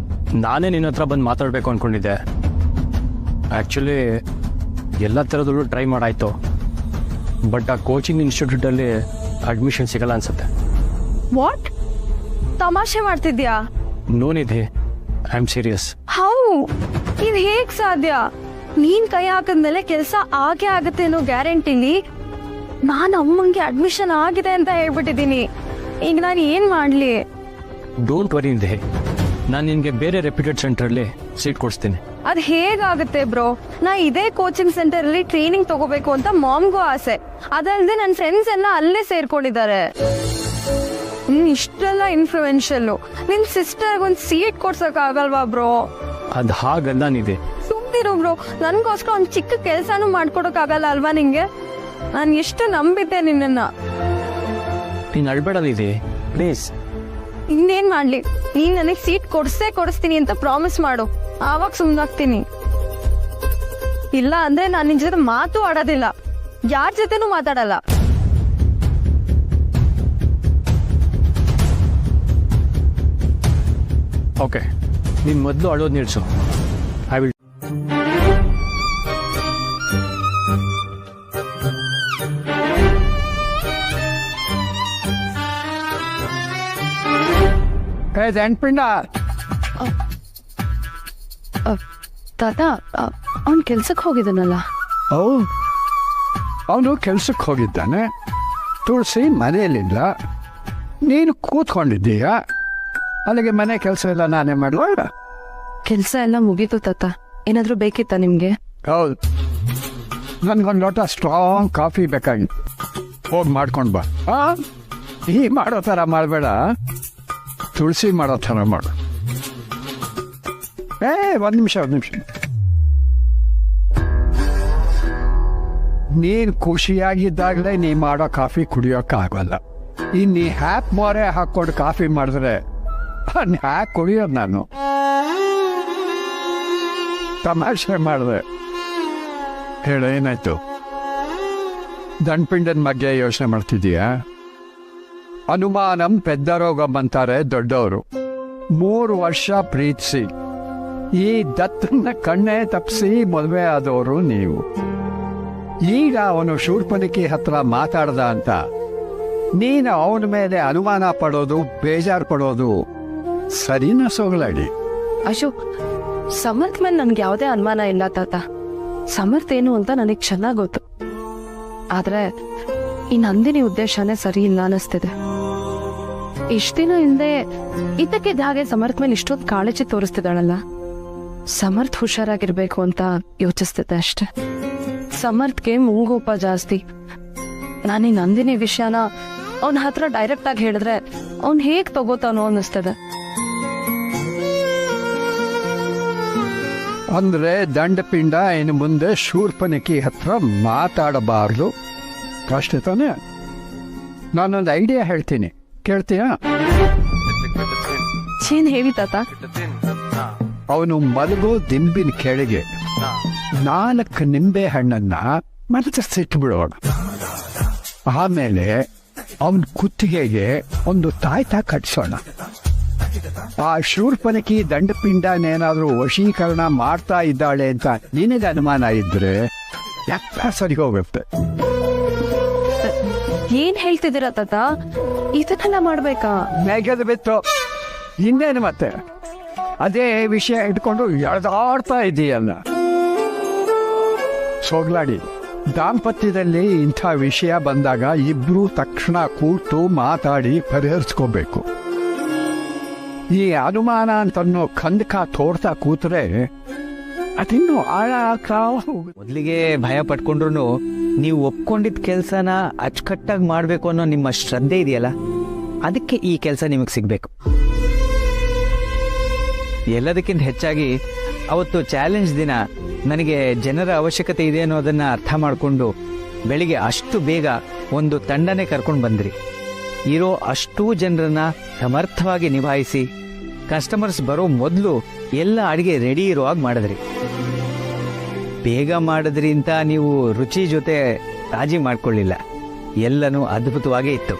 ನಾನೇ ನಿನ್ನ ಹತ್ರ ಬಂದು ಮಾತಾಡಬೇಕು ಅಂದ್ಕೊಂಡಿದ್ದೆ. ಆ್ಯಕ್ಚುಲಿ ಎಲ್ಲ ಥರದಲ್ಲೂ ಟ್ರೈ ಮಾಡಾಯಿತು, ಬಟ್ ಆ ಕೋಚಿಂಗ್ ಇನ್ಸ್ಟಿಟ್ಯೂಟಲ್ಲಿ ಅಡ್ಮಿಷನ್ ಸಿಗಲ್ಲ ಅನ್ಸುತ್ತೆ. ವಾಟ್? ತಮಾಷೆ ಮಾಡ್ತಿದ್ಯಾ? No Nidhi, I am serious. How? ಇದು ಹೇಗ್ ಸಾಧ್ಯ? ನೀನ್ ಕೈ ಹಾಕಿದ್ಮೇಲೆ ಕೆಲಸ ಆಗೇ ಆಗತ್ತೆ ಅನ್ನೋ ಗ್ಯಾರಂಟಿಲಿ ನಾನು ಅಮ್ಮಂಗೆ ಅಡ್ಮಿಷನ್ ಆಗಿದೆ ಅಂತ ಹೇಳ್ಬಿಟ್ಟಿದ್ದೀನಿ. ಈಗ ನಾನು ಏನ್ ಮಾಡ್ಲಿ? ಡೋಂಟ್ ವರಿ ನಿಧಿ, ನಾನು ನಿನಗೆ ಬೇರೆ ರೆಪ್ಯೂಟೆಡ್ ಸೆಂಟ್ರಲ್ಲಿ ಸೀಟ್ ಕೊಡಿಸ್ತೀನಿ. ಅದ್ ಹೇಗಾಗುತ್ತೆ ಬ್ರೋ? ನಾ ಇದೇ ಕೋಚಿಂಗ್ ಸೆಂಟರ್ ಅಲ್ಲಿ ಟ್ರೈನಿಂಗ್ ತಗೋಬೇಕು ಅಂತ ಮಾಮ್ಗೂ ಆಸೆ. ಅದಲ್ಲದೆ ನನ್ನ ಫ್ರೆಂಡ್ಸ್ ಎಲ್ಲ ಅಲ್ಲೇ ಸೇರ್ಕೊಂಡಿದ್ದಾರೆ. ಇಷ್ಟೆಲ್ಲ ಇನ್ಫ್ಲೂಯೆನ್ಷಿಯಲ್, ನಿನ್ ಸಿಸ್ಟರ್ ಒಂದು ಸೀಟ್ ಕೊಡ್ಸಕ್ ಆಗಲ್ವಾ ಬ್ರೋ? ಅದು ಹಾಗಲ್ಲ ನಿಧಿ. ಸುಮ್ನಿರು ಬ್ರೋ, ನನ್ಗೋಸ್ಕರ ಒಂದು ಚಿಕ್ಕ ಕೆಲ್ಸಾನು ಮಾಡ್ಕೊಡಕ್ ಆಗಲ್ಲ ಅಲ್ವಾ ನಿಂಗೆ? ನಾನು ಎಷ್ಟು ನಂಬಿದ್ದೆ ನಿನ್ನ. ನೀನು ಅಳ್ಬೇಡ ನಿಧಿ, ಪ್ಲೀಸ್. ಇನ್ನೇನ್ ಮಾಡ್ಲಿ? ನೀನ್ ನನಗೆ ಸೀಟ್ ಕೊಡಿಸ್ತೀನಿ ಅಂತ ಪ್ರಾಮಿಸ್ ಮಾಡು, ಆವಾಗ ಸುಮ್ನಾಗ್ತೀನಿ. ಇಲ್ಲ ಅಂದ್ರೆ ನಾನು ನಿನ್ ಜೊತೆ ಮಾತು ಆಡೋದಿಲ್ಲ, ಯಾರ ಜೊತೆನೂ ಮಾತಾಡಲ್ಲ. ಓಕೆ, ನೀನು ಮೊದಲು ಅಳೋದು ನಿಲ್ಸು. I will. ದಂಡ್ಪಿಂಡ ತಾತ ಅವ್ನ್ ಕೆಲ್ಸಕ್ಕೆ ಹೋಗಿದ್ದಾನಲ್ಲ. ಅವನು ಕೆಲ್ಸಕ್ಕೆ ಹೋಗಿದ್ದಾನೆ. ತುಳಸಿ ಮನೆಯಲ್ಲಿಲ್ಲ, ನೀನು ಕೂತ್ಕೊಂಡಿದ್ದೀಯ. ಅಲ್ಲಿಗೆ ಮನೆ ಕೆಲಸ ಎಲ್ಲ ನಾನೇ ಮಾಡುವ. ಕೆಲ್ಸ ಎಲ್ಲ ಮುಗೀತು ತಾತ. ಏನಾದ್ರೂ ಬೇಕಿತ್ತಾ ನಿಮ್ಗೆ? ಹೌದು, ನನ್ಗೊಂದು ಲೋಟ ಸ್ಟ್ರಾಂಗ್ ಕಾಫಿ ಬೇಕಾಗಿತ್ತು. ಹೋಗಿ ಮಾಡ್ಕೊಂಡು ಬಾ. ಈ ಮಾಡೋ ಥರ ಮಾಡಬೇಡ, ತುಳಸಿ ಮಾಡೋ ಥರ ಮಾಡು. ಒಂದು ನಿಮಿಷ. ನೀನು ಖುಷಿಯಾಗಿದ್ದಾಗಲೇ ನೀ ಮಾಡೋ ಕಾಫಿ ಕುಡಿಯೋಕ್ಕಾಗಲ್ಲ. ನೀ ಹ್ಯಾಪ್ ಮೊರೆ ಹಾಕ್ಕೊಂಡು ಕಾಫಿ ಮಾಡಿದ್ರೆ ಹ್ಯಾಕ್ ಕುಡಿಯೋದು ನಾನು. ತಮಾಷೆ ಮಾಡಿದೆ. ಹೇಳು, ಏನಾಯ್ತು? ದಂಡ್ಪಿಂಡನ ಬಗ್ಗೆ ಯೋಚನೆ ಮಾಡ್ತಿದ್ದೀಯಾ? ಅನುಮಾನಂ ಪೆದ್ದ ರೋಗಂ ಅಂತಾರೆ ದೊಡ್ಡವರು. 3 ವರ್ಷ ಪ್ರೀತಿಸಿ ಈ ದತ್ತನ್ನ ಕಣ್ಣೇ ತಪ್ಪಿಸಿ ಮದುವೆ ಆದವರು ನೀವು. ಈಗ ಅವನು ಶೂರ್ಪನಖಿ ಹತ್ರ ಮಾತಾಡ್ದ ಅಂತ ನೀನು ಅವನ ಮೇಲೆ ಅನುಮಾನ ಪಡೋದು, ಬೇಜಾರು ಪಡೋದು ಸರಿನಾ ಸೋಗಲಾಡಿ? ಅಶೋಕ್, ಸಮರ್ಥ್ ಮೇಲೆ ನನ್ಗೆ ಯಾವುದೇ ಅನುಮಾನ ಇಲ್ಲ ತಾತ. ಸಮರ್ಥ್ ಏನು ಅಂತ ನನಗೆ ಚೆನ್ನಾಗಿ ಗೊತ್ತು. ಆದ್ರೆ ಈ ನಂದಿನಿ ಉದ್ದೇಶನೇ ಸರಿ ಇಲ್ಲ ಅನಿಸ್ತಿದೆ. ಇಷ್ಟ ದಿನ ಹಿಂದೆ ಇದಕ್ಕಿದ್ದ ಹಾಗೆ ಸಮರ್ಥ್ ಮೇಲೆ ಇಷ್ಟೊಂದು ಕಾಳಜಿ ತೋರಿಸ್ತಿದ್ದಾಳಲ್ಲ. ಸಮರ್ಥ್ ಹುಷಾರಾಗಿರ್ಬೇಕು ಅಂತ ಯೋಚಿಸ್ತಿದ್ದೆ ಅಷ್ಟೆ. ಸಮರ್ಥ್ಗೆ ಮುಂಗೋಪ ಜಾಸ್ತಿ. ನಾನು ಈ ನಂದಿನಿ ವಿಷಯನ ಅವನ ಹತ್ರ ಡೈರೆಕ್ಟ್ ಆಗಿ ಹೇಳಿದ್ರೆ ಅವ್ನ್ ಹೇಗ್ ತಗೋತಾನೋ ಅನ್ನಿಸ್ತದೆ. ಅಂದ್ರೆ ದಂಡಪಿಂಡ ಇನ್ನು ಮುಂದೆ ಶೂರ್ಪನಖಿ ಹತ್ರ ಮಾತಾಡಬಾರ್ದು ಅಷ್ಟೇ ತಾನೆ? ನಾನೊಂದು ಐಡಿಯಾ ಹೇಳ್ತೀನಿ, ಕೇಳ್ತೀಯಾ? ಏನ್ ಹೇಳಿ ತಾತ? ಅವನು ಮಲಗೋ ದಿಂಬಿನ ಕೆಳಗೆ 4 ನಿಂಬೆ ಹಣ್ಣನ್ನ ಮಲಗಿಸಿಟ್ಬಿಡೋಣ. ಆಮೇಲೆ ಅವನ ಕುತ್ತಿಗೆಗೆ ಒಂದು ತಾಯ್ತ ಕಟ್ಸೋಣ. ಆ ಶೂರ್ಪನಖಿ ದಂಡಪಿಂಡನೇನಾದ್ರೂ ವಶೀಕರಣ ಮಾಡ್ತಾ ಇದ್ದಾಳೆ ಅಂತ ನಿನಗೆ ಅನುಮಾನ ಇದ್ರೆ ಸರಿ ಹೋಗುತ್ತೆ. ಏನ್ ಹೇಳ್ತಿದ್ದೀರಾ ತಾತ? ಇದನ್ನೆಲ್ಲ ಮಾಡ್ಬೇಕಾ? ನೆಗೆದು ಬಿತ್ತು ಇನ್ನೇನು ಮತ್ತೆ? ಅದೇ ವಿಷಯ ಇಟ್ಕೊಂಡು ಎಳೆದಾಡ್ತಾ ಇದ್ದೀಯಲ್ಲ. ಸೋಗ್ಲಾಡಿ, ದಾಂಪತ್ಯದಲ್ಲಿ ಇಂಥ ವಿಷಯ ಬಂದಾಗ ಇಬ್ರು ತಕ್ಷಣ ಕೂತು ಮಾತಾಡಿ ಪರಿಹರಿಸ್ಕೋಬೇಕು. ಈ ಅನುಮಾನ ಅಂತನ್ನೋ ಖಂಡಕ ತೋರ್ತಾ ಕೂತ್ರೆ ಅದಿನ್ನೂ ಆಳ ಆಗ್ತಾ ಹೋಗುತ್ತೆ. ಮೊದಲಿಗೆ ಭಯ ಪಟ್ಕೊಂಡ್ರು ನೀವು ಒಪ್ಕೊಂಡಿದ್ದ ಕೆಲಸನ ಅಚ್ಚುಕಟ್ಟಾಗಿ ಮಾಡಬೇಕು ಅನ್ನೋ ನಿಮ್ಮ ಶ್ರದ್ಧೆ ಇದೆಯಲ್ಲ, ಅದಕ್ಕೆ ಈ ಕೆಲಸ ನಿಮಗೆ ಸಿಗಬೇಕು. ಎಲ್ಲದಕ್ಕಿಂತ ಹೆಚ್ಚಾಗಿ ಅವತ್ತು ಚಾಲೆಂಜ್ ದಿನ ನನಗೆ ಜನರ ಅವಶ್ಯಕತೆ ಇದೆ ಅನ್ನೋದನ್ನು ಅರ್ಥ ಮಾಡಿಕೊಂಡು ಬೆಳಿಗ್ಗೆ ಅಷ್ಟು ಬೇಗ ಒಂದು ತಂಡನೇ ಕರ್ಕೊಂಡು ಬಂದ್ರಿ. ಇರೋ ಅಷ್ಟೂ ಜನರನ್ನ ಸಮರ್ಥವಾಗಿ ನಿಭಾಯಿಸಿ ಕಸ್ಟಮರ್ಸ್ ಬರೋ ಮೊದಲು ಎಲ್ಲ ಅಡುಗೆ ರೆಡಿ ಇರೋ ಹಾಗೆ ಮಾಡಿದ್ರಿ. ಬೇಗ ಮಾಡಿದ್ರಿ ಅಂತ ನೀವು ರುಚಿ ಜೊತೆ ರಾಜಿ ಮಾಡ್ಕೊಳ್ಳಿಲ್ಲ. ಎಲ್ಲನೂ ಅದ್ಭುತವಾಗೇ ಇತ್ತು.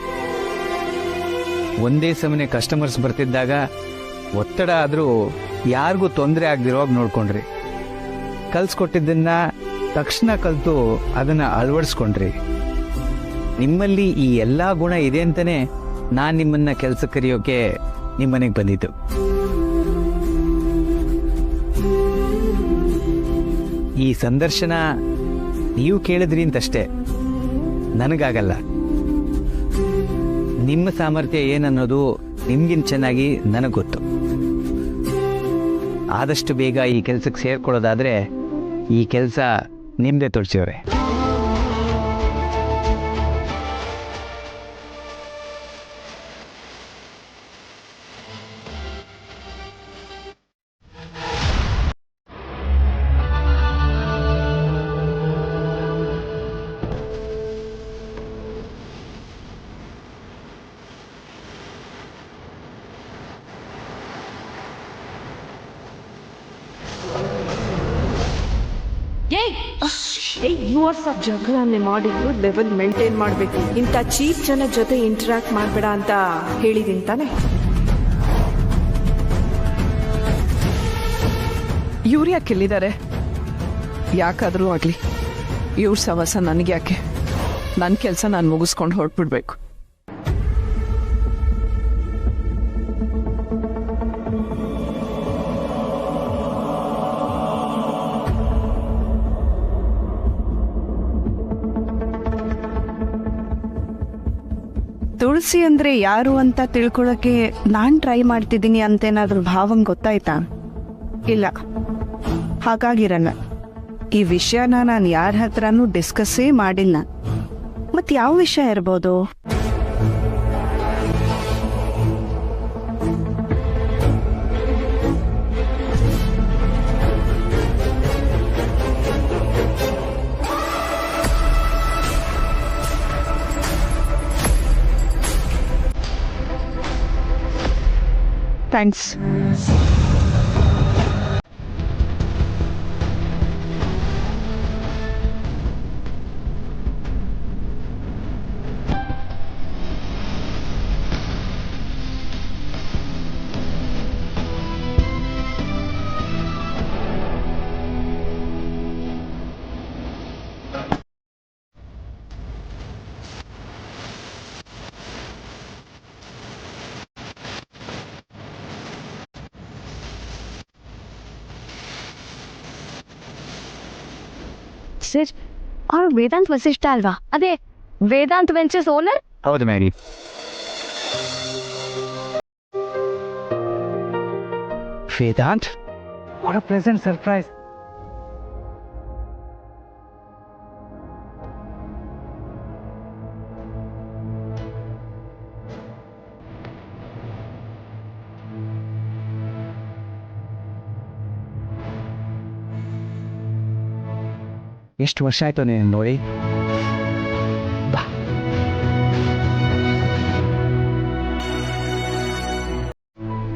ಒಂದೇ ಸಮನೆ ಕಸ್ಟಮರ್ಸ್ ಬರ್ತಿದ್ದಾಗ ಒತ್ತಡ ಆದರೂ ಯಾರಿಗೂ ತೊಂದರೆ ಆಗದಿರೋವಾಗ ನೋಡ್ಕೊಂಡ್ರಿ. ಕಲ್ಸ್ಕೊಟ್ಟಿದ್ದನ್ನ ತಕ್ಷಣ ಕಲಿತು ಅದನ್ನು ಅಳವಡಿಸ್ಕೊಂಡ್ರಿ. ನಿಮ್ಮಲ್ಲಿ ಈ ಎಲ್ಲ ಗುಣ ಇದೆ ಅಂತಲೇ ನಾನು ನಿಮ್ಮನ್ನ ಕೆಲಸ ಕರೆಯೋಕೆ ನಿಮ್ಮನೆಗೆ ಬಂದಿದ್ದು. ಈ ಸಂದರ್ಶನ ನೀವು ಕೇಳಿದ್ರಿ ಅಂತಷ್ಟೇ, ನನಗಾಗಲ್ಲ. ನಿಮ್ಮ ಸಾಮರ್ಥ್ಯ ಏನನ್ನೋದು ನಿಮ್ಗಿಂತ ಚೆನ್ನಾಗಿ ನನಗೆ ಗೊತ್ತು. ಆದಷ್ಟು ಬೇಗ ಈ ಕೆಲಸಕ್ಕೆ ಸೇರ್ಕೊಳ್ಳೋದಾದ್ರೆ ಈ ಕೆಲಸ ನಿಮ್ಮದೇ ತೋರಿಸಿವ್ರೆ. ಜಗಳನ್ನೇ ಮಾಡಿ ಲೆವೆಲ್ ಮೇಂಟೈನ್ ಮಾಡಬೇಕು. ಇಂಥ ಚೀಪ್ ಜನ ಜೊತೆ ಇಂಟರಾಕ್ಟ್ ಮಾಡಬೇಡ ಅಂತ ಹೇಳಿದೀನಿ ತಾನೆ. ಇವ್ರು ಯಾಕೆ ಇಲ್ಲಿದ್ದಾರೆ? ಯಾಕಾದ್ರೂ ಆಗ್ಲಿ ಇವ್ರ ಸವಸ ನನಗೆ ಯಾಕೆ? ನನ್ನ ಕೆಲಸ ನಾನು ಮುಗಿಸ್ಕೊಂಡು ಹೊರಟ್ಬಿಡ್ಬೇಕು. ತುಳಸಿ ಅಂದ್ರೆ ಯಾರು ಅಂತ ತಿಳ್ಕೊಳಕ್ಕೆ ನಾನ್ ಟ್ರೈ ಮಾಡ್ತಿದ್ದೀನಿ ಅಂತೇನಾದ್ರೂ ಭಾವಂಗ್ ಗೊತ್ತಾಯ್ತಾ? ಇಲ್ಲ, ಹಾಗಾಗಿರಲ್ಲ. ಈ ವಿಷಯನ ನಾನು ಯಾರ ಹತ್ರನೂ ಡಿಸ್ಕಸ್ಸೇ ಮಾಡಿಲ್ಲ. ಮತ್ ಯಾವ ವಿಷಯ ಇರ್ಬೋದು? ಥ್ಯಾಂಕ್ಸ್. ಸರ್, ಅವ್ರು ವೇದಾಂತ್ ವಸಿಷ್ಠ ಅಲ್ವಾ? ಅದೇ ವೇದಾಂತ್ ವೆಂಚರ್ಸ್ ಓನರ್. ಹೌದು Mary. Vedant, what a pleasant surprise. ಎಷ್ಟು ವರ್ಷ ಆಯ್ತು ನೀನು ನೋಡಿ? ಬಾ.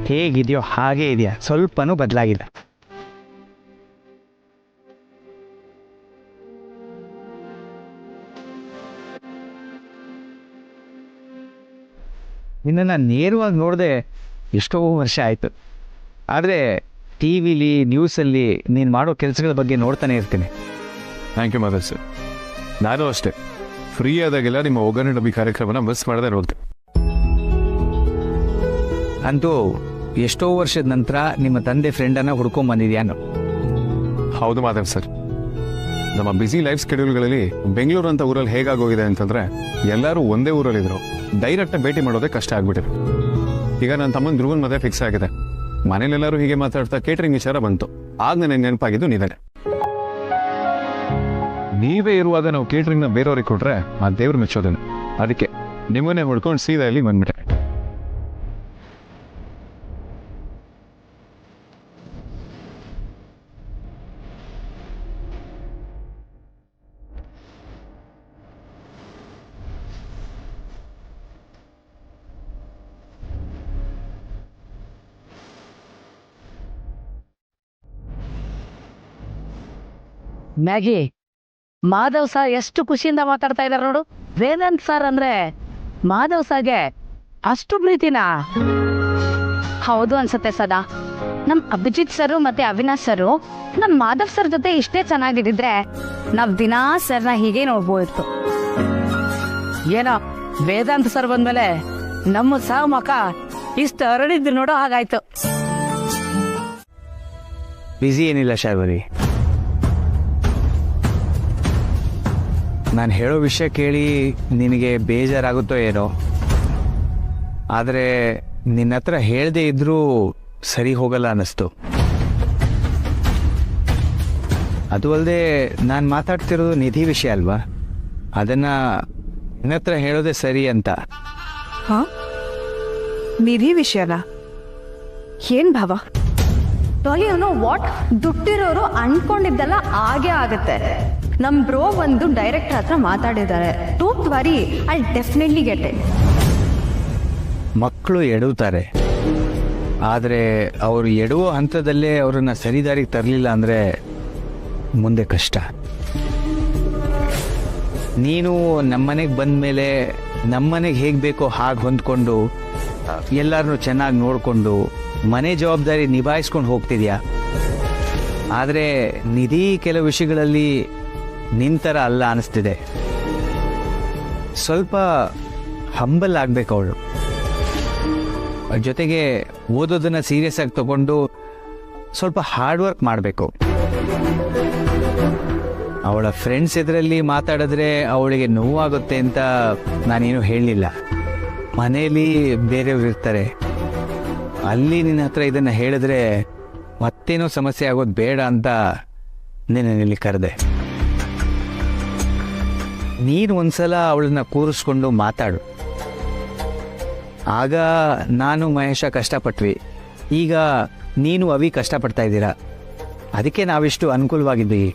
ಹೇಗಿದೆಯೋ ಹಾಗೇ ಇದೆಯಾ, ಸ್ವಲ್ಪನೂ ಬದಲಾಗಿಲ್ಲ. ನಿನ್ನನ್ನು ನೇರವಾಗಿ ನೋಡಿದೆ ಎಷ್ಟೋ ವರ್ಷ ಆಯಿತು. ಆದರೆ ಟಿ ವಿಲಿ ನ್ಯೂಸಲ್ಲಿ ನೀನು ಮಾಡೋ ಕೆಲಸಗಳ ಬಗ್ಗೆ ನೋಡ್ತಾನೆ ಇರ್ತೀನಿ. Thank you Madhav sir. ನಾನು ಅಷ್ಟೇ, ಫ್ರೀ ಆದಾಗೆಲ್ಲ ನಿಮ್ಮ ಒಗ್ಗರಣೆ ಡಬ್ಬಿ ಕಾರ್ಯಕ್ರಮನ ಮಿಸ್ ಮಾಡದೆ ನೋಡ್ತೆ. ಅಂತೂ ಎಷ್ಟೋ ವರ್ಷದ ನಂತರ ನಿಮ್ಮ ತಂದೆ ಫ್ರೆಂಡನ್ನು ಹುಡ್ಕೊಂಬಂದಿದ್ಯಾನು? ಹೌದು ಮಾಧವ್ ಸರ್, ನಮ್ಮ ಬ್ಯುಸಿ ಲೈಫ್ ಸ್ಕೆಡ್ಯೂಲ್ಗಳಲ್ಲಿ ಬೆಂಗಳೂರು ಅಂತ ಊರಲ್ಲಿ ಹೇಗಾಗೋಗಿದೆ ಅಂತಂದರೆ ಎಲ್ಲರೂ ಒಂದೇ ಊರಲ್ಲಿದ್ದರು, ಡೈರೆಕ್ಟಾಗಿ ಭೇಟಿ ಮಾಡೋದೇ ಕಷ್ಟ ಆಗ್ಬಿಟ್ಟಿದೆ. ಈಗ ನನ್ನ ತಮ್ಮನ ಧ್ರುವನ್ ಮದುವೆ ಫಿಕ್ಸ್ ಆಗಿದೆ. ಮನೇಲೆಲ್ಲರೂ ಹೀಗೆ ಮಾತಾಡ್ತಾ ಕೇಟ್ರಿಂಗ್ ವಿಚಾರ ಬಂತು. ಆಗ ನನಗೆ ನೆನಪಾಗಿದ್ದು ನೀವೇ. ನೀವೇ ಇರುವಾಗ ನಾವು ಕೇಟ್ರಿಂಗ್ನ ಬೇರೆಯವ್ರಿಗೆ ಕೊಟ್ರೆ ಆ ದೇವ್ರು ಮೆಚ್ಚೋದೇನು. ಅದಕ್ಕೆ ನಿಮ್ಮನ್ನೇ ಹೊಡ್ಕೊಂಡು ಸೀದಾ ಇಲ್ಲಿ ಬಂದ್ಬಿಟ್ಟೆ. ಮ್ಯಾಗಿ, ಮಾಧವ್ ಸರ್ ಎಷ್ಟು ಖುಷಿಯಿಂದ ಮಾತಾಡ್ತಾ ಇದ್ದಾರೆ ನೋಡು. ವೇದಾಂತ್ ಸರ್ ಅಂದ್ರೆ ಮಾಧವ್ ಸರ್ಗೆ ಅಷ್ಟು ಪ್ರೀತಿನಾ? ಹೌದು ಅನ್ಸತ್ತೆ ಸದಾ. ನಮ್ ಅಭಿಜಿತ್ ಸರು ಮತ್ತೆ ಅವಿನಾಶ್ ಸರು ನಮ್ ಮಾಧವ್ ಸರ್ ಜೊತೆ ಇಷ್ಟೇ ಚೆನ್ನಾಗಿದ್ರೆ ನಾವ್ ದಿನಾ ಸರ್ನ ಹೀಗೆ ನೋಡ್ಬೋದಿತ್ತು. ಏನೋ ವೇದಾಂತ್ ಸರ್ ಬಂದ್ಮೇಲೆ ನಮ್ಮ ಸಹಮಕ ಇಷ್ಟು ಹರಡಿದ್ದು ನೋಡೋ ಹಾಗಾಯ್ತು. ಬ್ಯುಸಿ ಏನಿಲ್ಲ ಶಾರ್ವರಿ. ನಾನು ಹೇಳೋ ವಿಷಯ ಕೇಳಿ ನಿನಗೆ ಬೇಜಾರಾಗುತ್ತೋ ಏನೋ, ಆದರೆ ನಿನ್ನ ಹತ್ರ ಹೇಳದೇ ಇದ್ರೂ ಸರಿ ಹೋಗಲ್ಲ ಅನ್ನಿಸ್ತು. ಅದು ಅಲ್ಲದೆ ನಾನು ಮಾತಾಡ್ತಿರೋದು ನಿಧಿ ವಿಷಯ ಅಲ್ವಾ, ಅದನ್ನು ನಿನ್ನ ಹತ್ರ ಹೇಳೋದೇ ಸರಿ ಅಂತ. ಹಾ, ನಿಧಿ ವಿಷಯನ? ಏನ್ ಭಾವ? ವಾಟ್? ದುಡ್ಡಿರೋರು ಅನ್ಕೊಂಡಿದ್ದೆಲ್ಲ ಹಾಗೆ ಆಗುತ್ತೆ. ನಮ್ ಬ್ರೋ ಒಂದು ಡೈರೆಕ್ಟರ್ ಹತ್ರ ಮಾತಾಡಿದ್ದಾರೆ. Don't worry, I definitely get it. ಮಕ್ಕಳು ಎಡುತ್ತಾರೆ, ಆದರೆ ಅವರು ಎಡುವ ಹಂತದಲ್ಲೇ ಅವರನ್ನು ಸರಿದಾರಿಗೆ ತರಲಿಲ್ಲ ಅಂದರೆ ಮುಂದೆ ಕಷ್ಟ. ನೀನು ನಮ್ಮನೆಗೆ ಬಂದ ಮೇಲೆ ನಮ್ಮನೆಗೆ ಹೇಗೆ ಬೇಕೋ ಹಾಗೆ ಹೊಂದ್ಕೊಂಡು ಎಲ್ಲರನ್ನೂ ಚೆನ್ನಾಗಿ ನೋಡಿಕೊಂಡು ಮನೆ ಜವಾಬ್ದಾರಿ ನಿಭಾಯಿಸ್ಕೊಂಡು ಹೋಗ್ತಿದ್ಯಾ. ಆದರೆ ನಿಧಿ ಕೆಲವು ವಿಷಯಗಳಲ್ಲಿ ನಿಂತರ ಅಲ್ಲ ಅನಿಸ್ತಿದೆ. ಸ್ವಲ್ಪ ಹಂಬಲ್ ಆಗಬೇಕು ಅವಳು. ಜೊತೆಗೆ ಓದೋದನ್ನು ಸೀರಿಯಸ್ ಆಗಿ ತಗೊಂಡು ಸ್ವಲ್ಪ ಹಾರ್ಡ್ ವರ್ಕ್ ಮಾಡಬೇಕು. ಅವಳ ಫ್ರೆಂಡ್ಸ್ ಎದುರಲ್ಲಿ ಮಾತಾಡಿದ್ರೆ ಅವಳಿಗೆ ನೋವಾಗುತ್ತೆ ಅಂತ ನಾನೇನು ಹೇಳಲಿಲ್ಲ. ಮನೇಲಿ ಬೇರೆಯವ್ರು ಇರ್ತಾರೆ, ಅಲ್ಲಿ ನಿನ್ನ ಹತ್ರ ಇದನ್ನು ಹೇಳಿದ್ರೆ ಮತ್ತೇನೋ ಸಮಸ್ಯೆ ಆಗೋದು ಬೇಡ ಅಂತ ನಿನ್ನಲ್ಲಿ ಕರೆದೆ. ನೀನು ಒಂದ್ಸಲ ಅವಳನ್ನ ಕೂರಿಸ್ಕೊಂಡು ಮಾತಾಡು. ಆಗ ನಾನು ಮಹೇಶ ಕಷ್ಟಪಟ್ವಿ, ಈಗ ನೀನು ಅವಿ ಕಷ್ಟಪಡ್ತಾ ಇದ್ದೀರಾ, ಅದಕ್ಕೆ ನಾವಿಷ್ಟು ಅನುಕೂಲವಾಗಿದ್ದೀವಿ.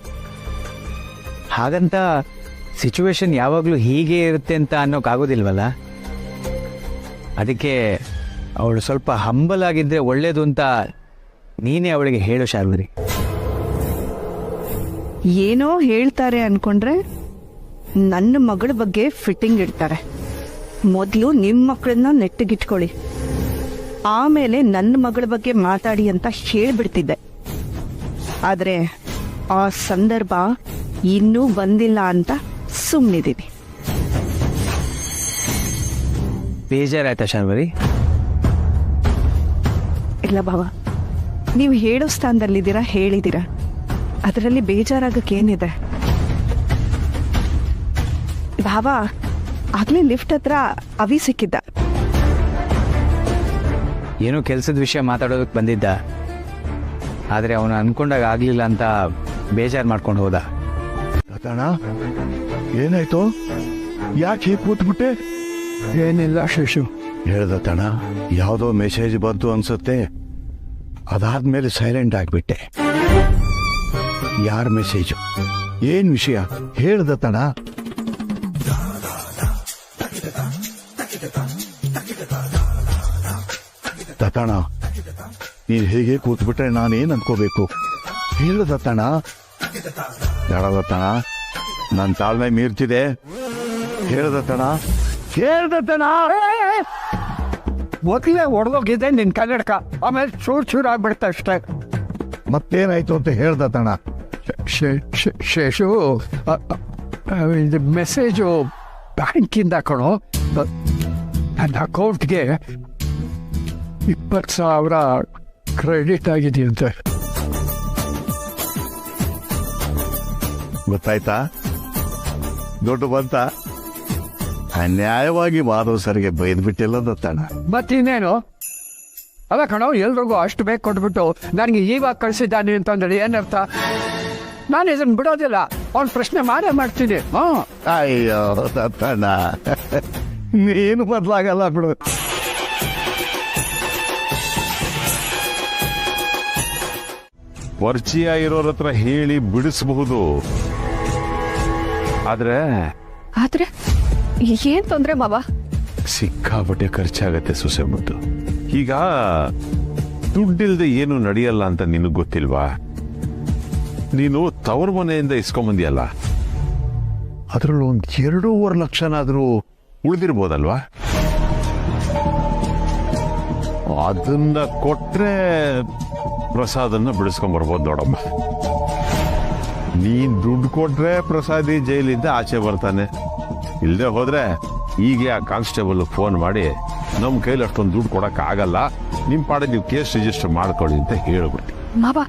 ಹಾಗಂತ ಸಿಚುವೇಶನ್ ಯಾವಾಗಲೂ ಹೀಗೆ ಇರುತ್ತೆ ಅಂತ ಅನ್ನೋಕ್ಕಾಗೋದಿಲ್ವಲ್ಲ. ಅದಕ್ಕೆ ಅವಳು ಸ್ವಲ್ಪ ಹಂಬಲ್ ಆಗಿದ್ದರೆ ಒಳ್ಳೇದು ಅಂತ ನೀನೇ ಅವಳಿಗೆ ಹೇಳು ಶಾರ್ವರಿ. ಏನೋ ಹೇಳ್ತಾರೆ ಅನ್ಕೊಂಡ್ರೆ ನನ್ನ ಮಗಳ ಬಗ್ಗೆ ಫಿಟ್ಟಿಂಗ್ ಇಡ್ತಾರೆ. ಮೊದಲು ನಿಮ್ಮ ಮಕ್ಕಳನ್ನ ನೆಟ್ಟಿಗಿಟ್ಕೊಳ್ಳಿ, ಆಮೇಲೆ ನನ್ನ ಮಗಳ ಬಗ್ಗೆ ಮಾತಾಡಿ ಅಂತ ಹೇಳ್ಬಿಡ್ತಿದ್ದೆ. ಆದರೆ ಆ ಸಂದರ್ಭ ಇನ್ನೂ ಬಂದಿಲ್ಲ ಅಂತ ಸುಮ್ಮನಿದ್ದೀನಿ. ಬೇಜಾರಾಯ್ತಾ ಶಾರ್ವರಿ? ಇಲ್ಲ ಬಾವ, ನೀವು ಹೇಳೋ ಸ್ಥಾನದಲ್ಲಿದ್ದೀರಾ, ಹೇಳಿದ್ದೀರಾ, ಅದರಲ್ಲಿ ಬೇಜಾರಾಗಕ್ಕೇನಿದೆ? ಭಾವ ಆಗ್ಲೇ ಲಿಫ್ಟ್ ಹತ್ರ ಅವಿ ಸಿಕ್ಕಿದ್ದ. ಏನೋ ಕೆಲಸದ ವಿಷಯ ಮಾತಾಡೋದಕ್ಕೆ ಬಂದಿದ್ದ, ಆದರೆ ಅವನು ಅನ್ಕೊಂಡಾಗ ಆಗಲಿಲ್ಲ ಅಂತ ಬೇಜಾರು ಮಾಡ್ಕೊಂಡು ಹೋದ. ಅಣ್ಣ ಏನಾಯ್ತು? ಯಾಕೆ ಹೀಗೆ ಕೂತ್ಬಿಟ್ಟೆ? ಏನಿಲ್ಲ ಶೇಷು. ಹೇಳ್ದತ್ತಣ್ಣ, ಯಾವುದೋ ಮೆಸೇಜ್ ಬಂತು ಅನ್ಸುತ್ತೆ, ಅದಾದ್ಮೇಲೆ ಸೈಲೆಂಟ್ ಆಗಿಬಿಟ್ಟೆ. ಯಾರ ಮೆಸೇಜು? ಏನ್ ವಿಷಯ ಹೇಳ್ದತ್ತಣ್ಣ? ತತಣ, ನೀನ್ ಹೇಗೆ ಕೂತ್ಬಿಟ್ರೆ ನಾನೇನ್ ಅನ್ಕೋಬೇಕು? ಹೇಳ್ದತ್ತಣ್ಣ. ಹೇಳದತ್ತಣ, ನನ್ನ ತಾಳ್ಮೆ ಮೀರ್ತಿದೆ. ಹೇಳ್ದತ್ತಣ, ಹೇಳ್ದತ್ತಣ. ಮೊದಲೇ ಹೊಡೆದೋಗಿದೆ ನಿನ್ ಕನ್ನಡಕ, ಆಮೇಲೆ ಚೂರು ಆಗ್ಬಿಡ್ತ ಅಷ್ಟೇ. ಮತ್ತೇನಾಯ್ತು ಅಂತ ಹೇಳ್ದತ್ತಣ. ಶೇಷು, ಇದು ಮೆಸೇಜು ಬ್ಯಾಂಕಿಂದ ಕಣೋ. ನನ್ನ ಅಕೌಂಟ್ಗೆ 20,000 ಕ್ರೆಡಿಟ್ ಆಗಿದೆಯಂತೆ. ಗೊತ್ತಾಯ್ತಾ? ದುಡ್ಡು ಬಂತ? ಅನ್ಯಾಯವಾಗಿ ಮಾಧವ್ ಸರ್ಗೆ ಬೈದ್ಬಿಟ್ಟಿಲ್ಲ ದತ್ತಣ್ಣ. ಮತ್ತಿನ್ನೇನು? ಅಲ್ಲ ಕಣೋ, ಎಲ್ರಿಗೂ ಅಷ್ಟು ಬೇಕು ಕೊಟ್ಬಿಟ್ಟು ನನಗೆ ಇವಾಗ ಕಳಿಸಿದ್ದಾನೆ ಅಂತಂದ್ರೆ ಏನರ್ಥ? ನಾನು ಇದನ್ನು ಬಿಡೋದಿಲ್ಲ, ಅವ್ನ ಪ್ರಶ್ನೆ ಮಾಡೇ ಮಾಡ್ತೀನಿ. ಅಯ್ಯೋ ದತ್ತಣ್ಣ, ನೀನು ಬದಲಾಗಲ್ಲ ಬಿಡು. ಪರಿಚಯ ಇರೋರ ಹತ್ರ ಹೇಳಿ ಬಿಡಿಸಬಹುದು, ಆದ್ರೆ ಏನ್ ತೊಂದ್ರೆ ಮಾವ? ಸಿಕ್ಕಾಪಟ್ಟೆ ಖರ್ಚಾಗತ್ತೆ ಸೊಸೆ ಮುದ್ದು. ಈಗ ದುಡ್ಡಿಲ್ದೆ ಏನು ನಡೆಯಲ್ಲ ಅಂತ ನಿನಗ್ ಗೊತ್ತಿಲ್ವಾ? ನೀನು ತವರ ಮನೆಯಿಂದ ಇಸ್ಕೊಂಬಂದಿಯಲ್ಲ, ಅದ್ರಲ್ಲಿ 2.5 ಲಕ್ಷನಾದ್ರೂ ಉಳಿದಿರ್ಬೋದಲ್ವಾ? ಅದನ್ನ ಕೊಟ್ರೆ ಪ್ರಸಾದನ್ನ ಬಿಡಿಸ್ಕೊಂಡ್ಬರ್ಬೋದು ನೋಡಮ್ಮ. ನೀನ್ ದುಡ್ಡು ಕೊಟ್ರೆ ಪ್ರಸಾದಿ ಜೈಲಿಂದ ಆಚೆ ಬರ್ತಾನೆ, ಇಲ್ಲದೆ ಹೋದ್ರೆ ಈಗ ಆ ಕಾನ್ಸ್ಟೇಬಲ್ ಫೋನ್ ಮಾಡಿ ನಮ್ಮ ಕೈಲಿ ಅಷ್ಟೊಂದು ದುಡ್ಡು ಕೊಡಕ್ ಆಗಲ್ಲ, ನಿಮ್ ಪಾಡೆ ನೀವು ಕೇಸ್ ರಿಜಿಸ್ಟರ್ ಮಾಡ್ಕೊಳ್ಳಿ ಅಂತ ಹೇಳ್ಬಿಡ್ತೀವಿ. ಮಾವ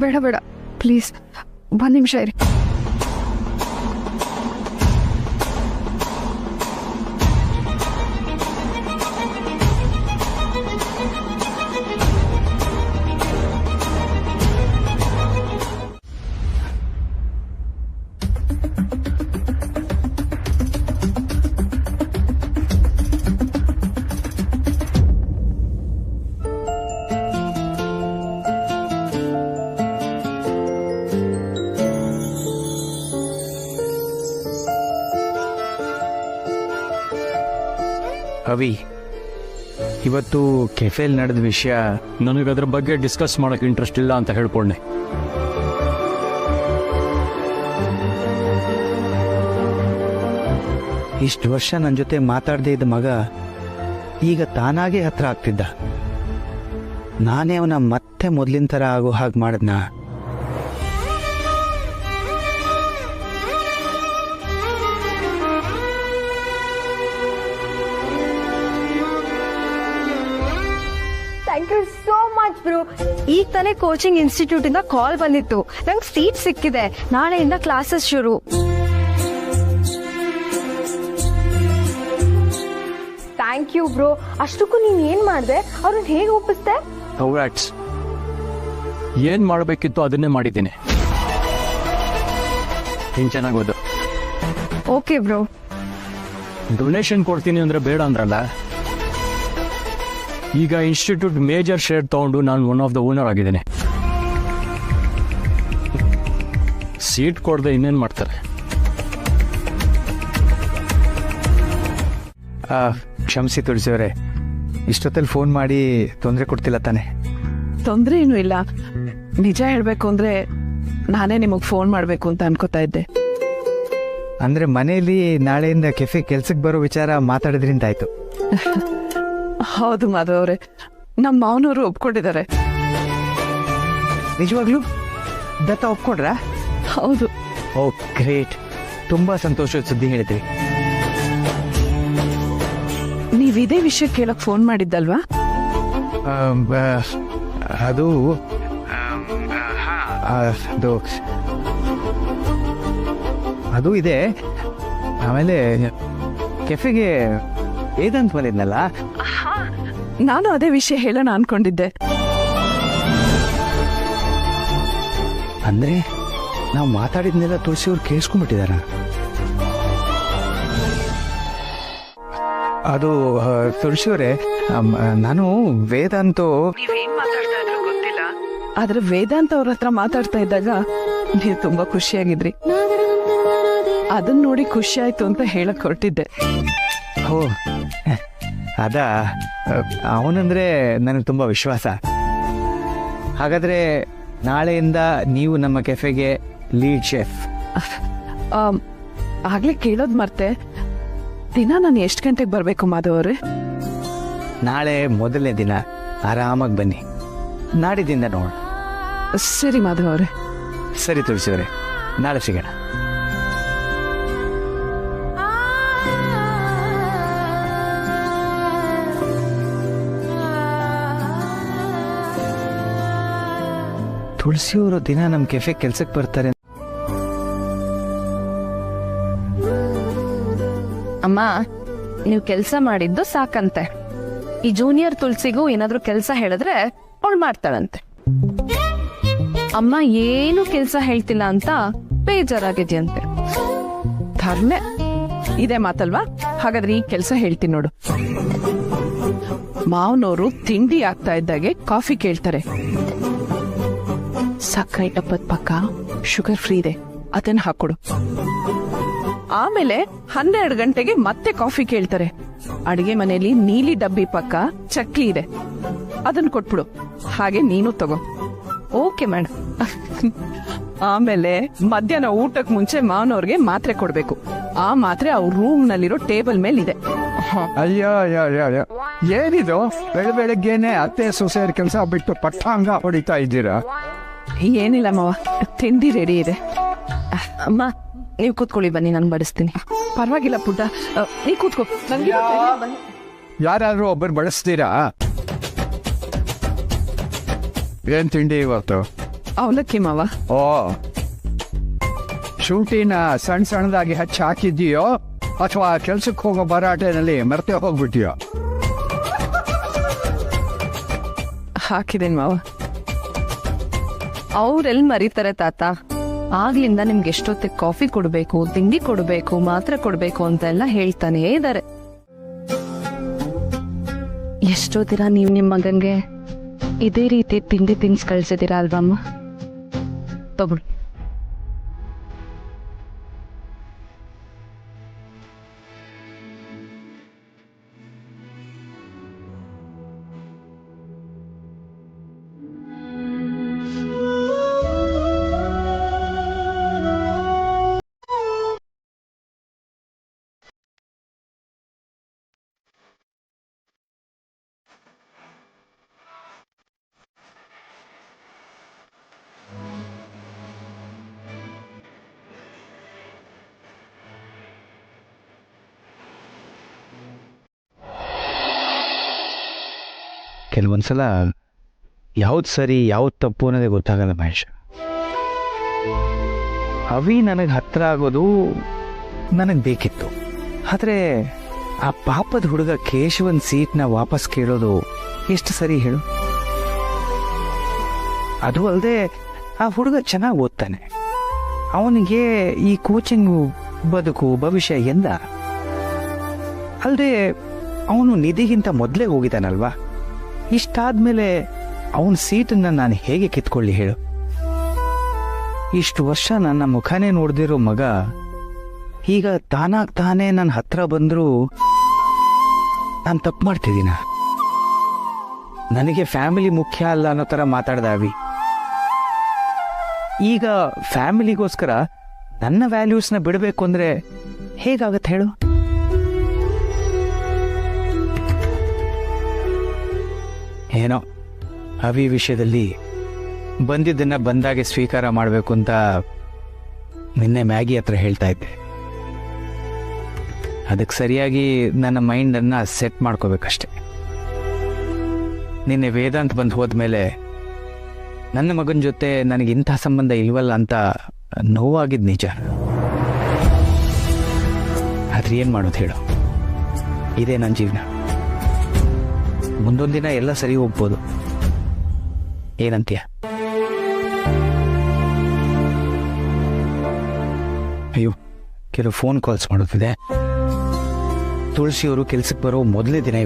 ಬೇಡ ಬೇಡ ಪ್ಲೀಸ್, 1 ನಿಮಿಷ ಇರಿ. ಅವಿ, ಇವತ್ತು ಕೆಫೆಲ್ ನಡೆದ ವಿಷಯ ನನಗದ್ರ ಬಗ್ಗೆ ಡಿಸ್ಕಸ್ ಮಾಡೋಕೆ ಇಂಟ್ರೆಸ್ಟ್ ಇಲ್ಲ ಅಂತ ಹೇಳ್ಕೊಂಡೆ. ಇಷ್ಟು ವರ್ಷ ನನ್ನ ಜೊತೆ ಮಾತಾಡದೇ ಇದ್ದ ಮಗ ಈಗ ತಾನಾಗೆ ಹತ್ರ ಆಗ್ತಿದ್ದ. ನಾನೇ ಅವನ ಮತ್ತೆ ಮೊದಲಿನ ಥರ ಆಗೋ ಹಾಗೆ ಮಾಡಿದ್ನ. Thank you so much bro. ಈಗ ತಾನೇ ಕೋಚಿಂಗ್ ಇನ್ಸ್ಟಿಟ್ಯೂಟ್ ಇಂದ ಕಾಲ್ ಬಂದಿತ್ತು, ನಂಗೆ ಸೀಟ್ ಸಿಕ್ಕಿದೆ, ನಾಳೆಯಿಂದ ಕ್ಲಾಸಸ್ ಶುರು. Thank you bro. ಅಷ್ಟಕ್ಕೂ ನೀನ್ ಏನ್ ಮಾಡ್ದೆ? ಅವ್ರನ್ನ ಹೇಗೆ ಒಪ್ಪಿಸ್ದೆ? ಕಂಗ್ರಾಟ್ಸ್. ಏನ್ ಮಾಡಬೇಕಿತ್ತು ಅದನ್ನೇ ಮಾಡಿದ್ದೀನಿ. ನೀನ್ ಚೆನ್ನಾಗೋದು. Okay bro. ಡೊನೇಷನ್ ಕೊಡ್ತೀನಿ ಅಂದ್ರೆ ಬೇಡ ಅಂದ್ರಲ್ಲ. ಈಗ ಇನ್ಸ್ಟಿಟ್ಯೂಟ್ ಮೇಜರ್ ಶೇರ್ ತಗೊಂಡು ನಾನು ಒನ್ ಆಫ್ ದ ಓನರ್ ಆಗಿದ್ದೀನಿ. ಸೀಟ್ ಕೊಡದೆ ಇನ್ನೇನು ಮಾಡ್ತಾರೆ? ಕ್ಷಮಿಸಿ ತುಳಸಿಯವರೇ, ಇಷ್ಟೊತ್ತಲ್ಲಿ ಫೋನ್ ಮಾಡಿ ತೊಂದರೆ ಕೊಡ್ತಿಲ್ಲ ತಾನೆ? ತೊಂದರೆ ಏನೂ ಇಲ್ಲ. ನಿಜ ಹೇಳ್ಬೇಕು ಅಂದ್ರೆ ನಾನೇ ನಿಮಗೆ ಫೋನ್ ಮಾಡಬೇಕು ಅಂತ ಅನ್ಕೋತಾ ಇದ್ದೆ. ಅಂದ್ರೆ ಮನೆಯಲ್ಲಿ ನಾಳೆಯಿಂದ ಕೆಫೆ ಕೆಲ್ಸಕ್ಕೆ ಬರೋ ವಿಚಾರ ಮಾತಾಡಿದ್ರಿಂದ ಆಯ್ತು. ಹೌದು ಮಾಧವ್ ಅವರೇ, ನಮ್ಮ ಮಾವನವರು ಒಪ್ಕೊಂಡಿದ್ದಾರೆ. ನಿಜವಾಗ್ಲೂ ದತ್ತ ಒಪ್ಕೊಂಡ್ರಾ? ಹೌದು. ಓ ಗ್ರೇಟ್, ತುಂಬಾ ಸಂತೋಷದ ಸುದ್ದಿ ಹೇಳಿದ್ರಿ. ನೀವ್ ಇದೇ ವಿಷಯ ಕೇಳಕ್ ಫೋನ್ ಮಾಡಿದ್ದಲ್ವಾ? ಅದು ಅದು ಇದೆ. ಆಮೇಲೆ ಕೆಫೆಗೆ ವೇದಾಂತ್ ಬಂದಿದ್ನಲ್ಲ, ನಾನು ಅದೇ ವಿಷಯ ಹೇಳೋಣ ಅನ್ಕೊಂಡಿದ್ದೆ. ಅಂದ್ರೆ ನಾವು ಮಾತಾಡಿದ್ನೆಲ್ಲ ತುಳಸಿ ಅವ್ರು ಕೇಳಿಸ್ಕೊಂಡ್ಬಿಟ್ಟಿದಾರ? ಅದು ತುಳಸಿಯವರೇ, ನಾನು ವೇದಾಂತು ನೀವೇನ್ ಮಾತಾಡ್ತಾ ಇದ್ರು ಗೊತ್ತಿಲ್ಲ, ಆದ್ರೆ ವೇದಾಂತ್ ಅವ್ರ ಹತ್ರ ಮಾತಾಡ್ತಾ ಇದ್ದಾಗ ನೀವು ತುಂಬಾ ಖುಷಿಯಾಗಿದ್ರಿ. ಅದನ್ನ ನೋಡಿ ಖುಷಿ ಆಯ್ತು ಅಂತ ಹೇಳಕ್ ಹೊರಟಿದ್ದೆ. ಓ ಅದಾ, ಅವನಂದ್ರೆ ನನಗೆ ತುಂಬಾ ವಿಶ್ವಾಸ. ಹಾಗಾದ್ರೆ ನಾಳೆಯಿಂದ ನೀವು ನಮ್ಮ ಕೆಫೆಗೆ ಲೀಡ್ ಶೆಫ್. ಆಗ್ಲೇ ಕೇಳೋದ್ ಮರ್ತೆ, ದಿನ ನಾನು ಎಷ್ಟು ಗಂಟೆಗೆ ಬರ್ಬೇಕು ಮಾಧವ್ ಅವ್ರೆ? ನಾಳೆ ಮೊದಲನೇ ದಿನ, ಆರಾಮಾಗಿ ಬನ್ನಿ. ನಾಡಿದಿಂದ ನೋಡೋಣ. ಸರಿ ಮಾಧವ್ ಅವ್ರೆ. ಸರಿ ತುಳಸಿಯವರೇ, ನಾಳೆ ಸಿಗೋಣ. ತುಳಸಿಯವರು ದಿನ ನಮ್ಮ ಕೆಫೆ ಕೆಲ್ಸಕ್ಕೆ ಬರ್ತಾರೆ. ಅಮ್ಮ, ನೀವು ಕೆಲಸ ಮಾಡಿದ್ದು ಸಾಕಂತೆ. ಈ ಜೂನಿಯರ್ ತುಳಸಿಗೂ ಏನಾದ್ರೂ ಕೆಲಸ ಹೇಳಿದ್ರೆ ಅವಳು ಮಾಡ್ತಾಳಂತೆ. ಅಮ್ಮ ಏನು ಕೆಲಸ ಹೇಳ್ತಿಲ್ಲ ಅಂತ ಬೇಜಾರಾಗಿದ್ಯಂತೆ. ಧರ್ಮೆ ಇದೆ ಮಾತಲ್ವಾ? ಹಾಗಾದ್ರೆ ಈ ಕೆಲಸ ಹೇಳ್ತೀನಿ ನೋಡು. ಮಾವನವರು ತಿಂಡಿ ಆಗ್ತಾ ಇದ್ದಾಗೆ ಕಾಫಿ ಕೇಳ್ತಾರೆ. ಸಕ್ಕರೆ ಡಬ್ಬದ ಪಕ್ಕ ಶುಗರ್ ಫ್ರೀ ಇದೆ, ಅದನ್ನ ಹಾಕೊಡು. ಆಮೇಲೆ 12 ಗಂಟೆಗೆ ಮತ್ತೆ ಕಾಫಿ ಕೇಳ್ತಾರೆ. ಅಡಿಗೆ ಮನೆಯಲ್ಲಿ ನೀಲಿ ಡಬ್ಬಿ ಪಕ್ಕ ಚಕ್ಲಿ ಇದೆ, ಅದನ್ನ ಕೊಟ್ಬಿಡು. ಹಾಗೆ ನೀನು ತಗೋ. Okay madam. ಆಮೇಲೆ ಮಧ್ಯಾಹ್ನ ಊಟಕ್ಕೆ ಮುಂಚೆ ಮಾವನವ್ರಿಗೆ ಮಾತ್ರೆ ಕೊಡ್ಬೇಕು. ಆ ಮಾತ್ರೆ ಅವ್ರ ರೂಮ್ ನಲ್ಲಿರೋ ಟೇಬಲ್ ಮೇಲೆ ಇದೆ. ಅಯ್ಯೋ ಅಯ್ಯೋ ಅಯ್ಯೋ, ಏನಿದು ಬೆಳಗ್ಗೆನೆ ಅತ್ತೆ ಸೊಸೆಯರ್ ಕೆಲಸ ಬಿಟ್ಟು ಪಟ್ಟಾಂಗ ಹೊಡಿತಾ ಇದ್ದೀರಾ? ಏನಿಲ್ಲ ಮಾವ, ತಿಂಡಿ ರೆಡಿ ಇದೆ. ಅಮ್ಮ ನೀವು ಕೂತ್ಕೊಳ್ಳಿ, ಬನ್ನಿ ನಾನು ಬಡಿಸ್ತೀನಿ. ಪರವಾಗಿಲ್ಲ ಪುಟ್ಟ, ನೀ ಕೂತ್ಕೋ. ನಂಗೆ ಯಾರಾದ್ರೂ ಒಬ್ಬರು ಬಡಿಸ್ತೀರಾ? ಏನ್ ತಿಂಡಿ ಇವತ್ತು? ಅವಲಕ್ಕಿ ಮಾವ. ಓ, ಶುಂಠಿನ ಸಣ್ಣ ಸಣ್ಣದಾಗಿ ಹಚ್ಚಿ ಹಾಕಿದ್ದೀಯೋ ಅಥವಾ ಕೆಲ್ಸಕ್ಕೆ ಹೋಗೋ ಭರಾಟೆನಲ್ಲಿ ಮರ್ತೆ ಹೋಗ್ಬಿಟ್ಟಿಯೋ? ಹಾಕಿದೇನ್ ಮಾವ. ಅವ್ರೆಲ್ ಮರೀತಾರೆ ತಾತ. ಆಗ್ಲಿಂದ ನಿಮ್ಗೆ ಎಷ್ಟೊತ್ತಿಗೆ ಕಾಫಿ ಕೊಡ್ಬೇಕು, ತಿಂಡಿ ಕೊಡ್ಬೇಕು, ಮಾತ್ರೆ ಕೊಡ್ಬೇಕು ಅಂತೆಲ್ಲ ಹೇಳ್ತಾನೇ ಇದಾರೆ. ಎಷ್ಟೊತ್ತಿರ ನೀವು ನಿಮ್ಮ ಮಗನ್ಗೆ ಇದೇ ರೀತಿ ತಿಂಡಿ ತಿನ್ಸ್ ಕಳ್ಸಿದ್ದೀರಾ ಅಲ್ವಮ್ಮ? ತಗೊಳ್ಳಿ. ಕೆಲವೊಂದ್ಸಲ ಯಾವ್ದು ಸರಿ ಯಾವ್ದು ತಪ್ಪು ಅನ್ನೋದೇ ಗೊತ್ತಾಗಲ್ಲ ಮಹೇಶ್. ಅವಿ ನನಗೆ ಹತ್ರ ಆಗೋದು ನನಗೆ ಬೇಕಿತ್ತು, ಆದರೆ ಆ ಪಾಪದ ಹುಡುಗ ಕೇಶವನ್ ಸೀಟ್ನ ವಾಪಸ್ ಕೇಳೋದು ಎಷ್ಟು ಸರಿ ಹೇಳು? ಅದು ಅಲ್ಲದೆ ಆ ಹುಡುಗ ಚೆನ್ನಾಗಿ ಓದ್ತಾನೆ. ಅವನಿಗೆ ಈ ಕೋಚಿಂಗು ಬದುಕು ಭವಿಷ್ಯ ಎಂದ ಅಲ್ಲದೆ ಅವನು ನಿಧಿಗಿಂತ ಮೊದಲೇ ಹೋಗಿದ್ದಾನಲ್ವಾ? ಇಷ್ಟಾದ್ಮೇಲೆ ಅವನ ಸೀಟನ್ನು ನಾನು ಹೇಗೆ ಕಿತ್ಕೊಳ್ಳಿ ಹೇಳು? ಇಷ್ಟು ವರ್ಷ ನನ್ನ ಮುಖನೇ ನೋಡ್ದಿರೋ ಮಗ ಈಗ ತಾನಾಗ್ ತಾನೇ ನನ್ನ ಹತ್ರ ಬಂದರೂ ನಾನು ತಪ್ಪು ಮಾಡ್ತಿದ್ದೀನ? ನನಗೆ ಫ್ಯಾಮಿಲಿ ಮುಖ್ಯ ಅಲ್ಲ ಅನ್ನೋ ಥರ ಮಾತಾಡ್ದ ಅವಿ. ಈಗ ಫ್ಯಾಮಿಲಿಗೋಸ್ಕರ ನನ್ನ ವ್ಯಾಲ್ಯೂಸ್ನ ಬಿಡಬೇಕು ಅಂದರೆ ಹೇಗಾಗತ್ತೆ ಹೇಳು? ಏನೋ ಅವಿ ವಿಷಯದಲ್ಲಿ ಬಂದಿದ್ದನ್ನ ಬಂದಾಗೆ ಸ್ವೀಕಾರ ಮಾಡಬೇಕು ಅಂತ ನಿನ್ನೆ ಮ್ಯಾಗಿ ಹತ್ರ ಹೇಳ್ತಾ ಇದ್ದೆ. ಅದಕ್ಕೆ ಸರಿಯಾಗಿ ನನ್ನ ಮೈಂಡನ್ನು ಸೆಟ್ ಮಾಡ್ಕೋಬೇಕಷ್ಟೆ. ನಿನ್ನೆ ವೇದಾಂತ್ ಬಂದು ಹೋದ್ಮೇಲೆ ನನ್ನ ಮಗನ ಜೊತೆ ನನಗಿಂಥ ಸಂಬಂಧ ಇಲ್ವಲ್ಲ ಅಂತ ನೋವಾಗಿದ್ದು ನಿಜ. ಆದ್ರೆ ಏನು ಮಾಡೋದು ಹೇಳು? ಇದೇ ನನ್ನ ಜೀವನ. ಮುಂದೊಂದಿನ ಎಲ್ಲ ಸರಿ ಹೋಗ್ಬೋದು. ಏನಂತೀಯ? ಅಯ್ಯೋ, ಕೆಲವು ಫೋನ್ ಕಾಲ್ಸ್ ಮಾಡೋದಿದೆ. ತುಳಸಿಯವರು ಕೆಲ್ಸಕ್ಕೆ ಬರೋ ಮೊದಲೇ ದಿನ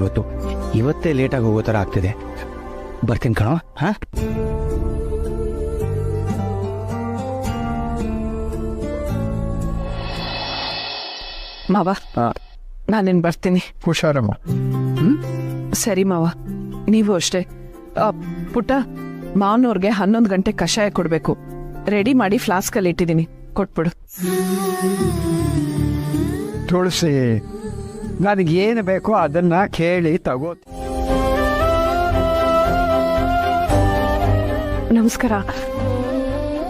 ಇವತ್ತೇ ಲೇಟಾಗಿ ಹೋಗೋ ಥರ ಆಗ್ತಿದೆ. ಬರ್ತೀನಿ ಕಣೋ. ಹಾ, ಮಾವ, ನಾನೇನು ಬರ್ತೀನಿ. ಹುಷಾರಮ್ಮ. ಸರಿ ಮಾವ, ನೀವು ಅಷ್ಟೇ. ಪುಟ್ಟ, ಮಾವನವ್ರಿಗೆ 11 ಗಂಟೆ ಕಷಾಯ ಕೊಡಬೇಕು. ರೆಡಿ ಮಾಡಿ ಫ್ಲಾಸ್ಕಲ್ಲಿ ಇಟ್ಟಿದ್ದೀನಿ, ಕೊಟ್ಬಿಡು. ತುಳಸಿ, ನನಗೇನು ಬೇಕೋ ಅದನ್ನ ಕೇಳಿ ತಗೋ. ನಮಸ್ಕಾರ,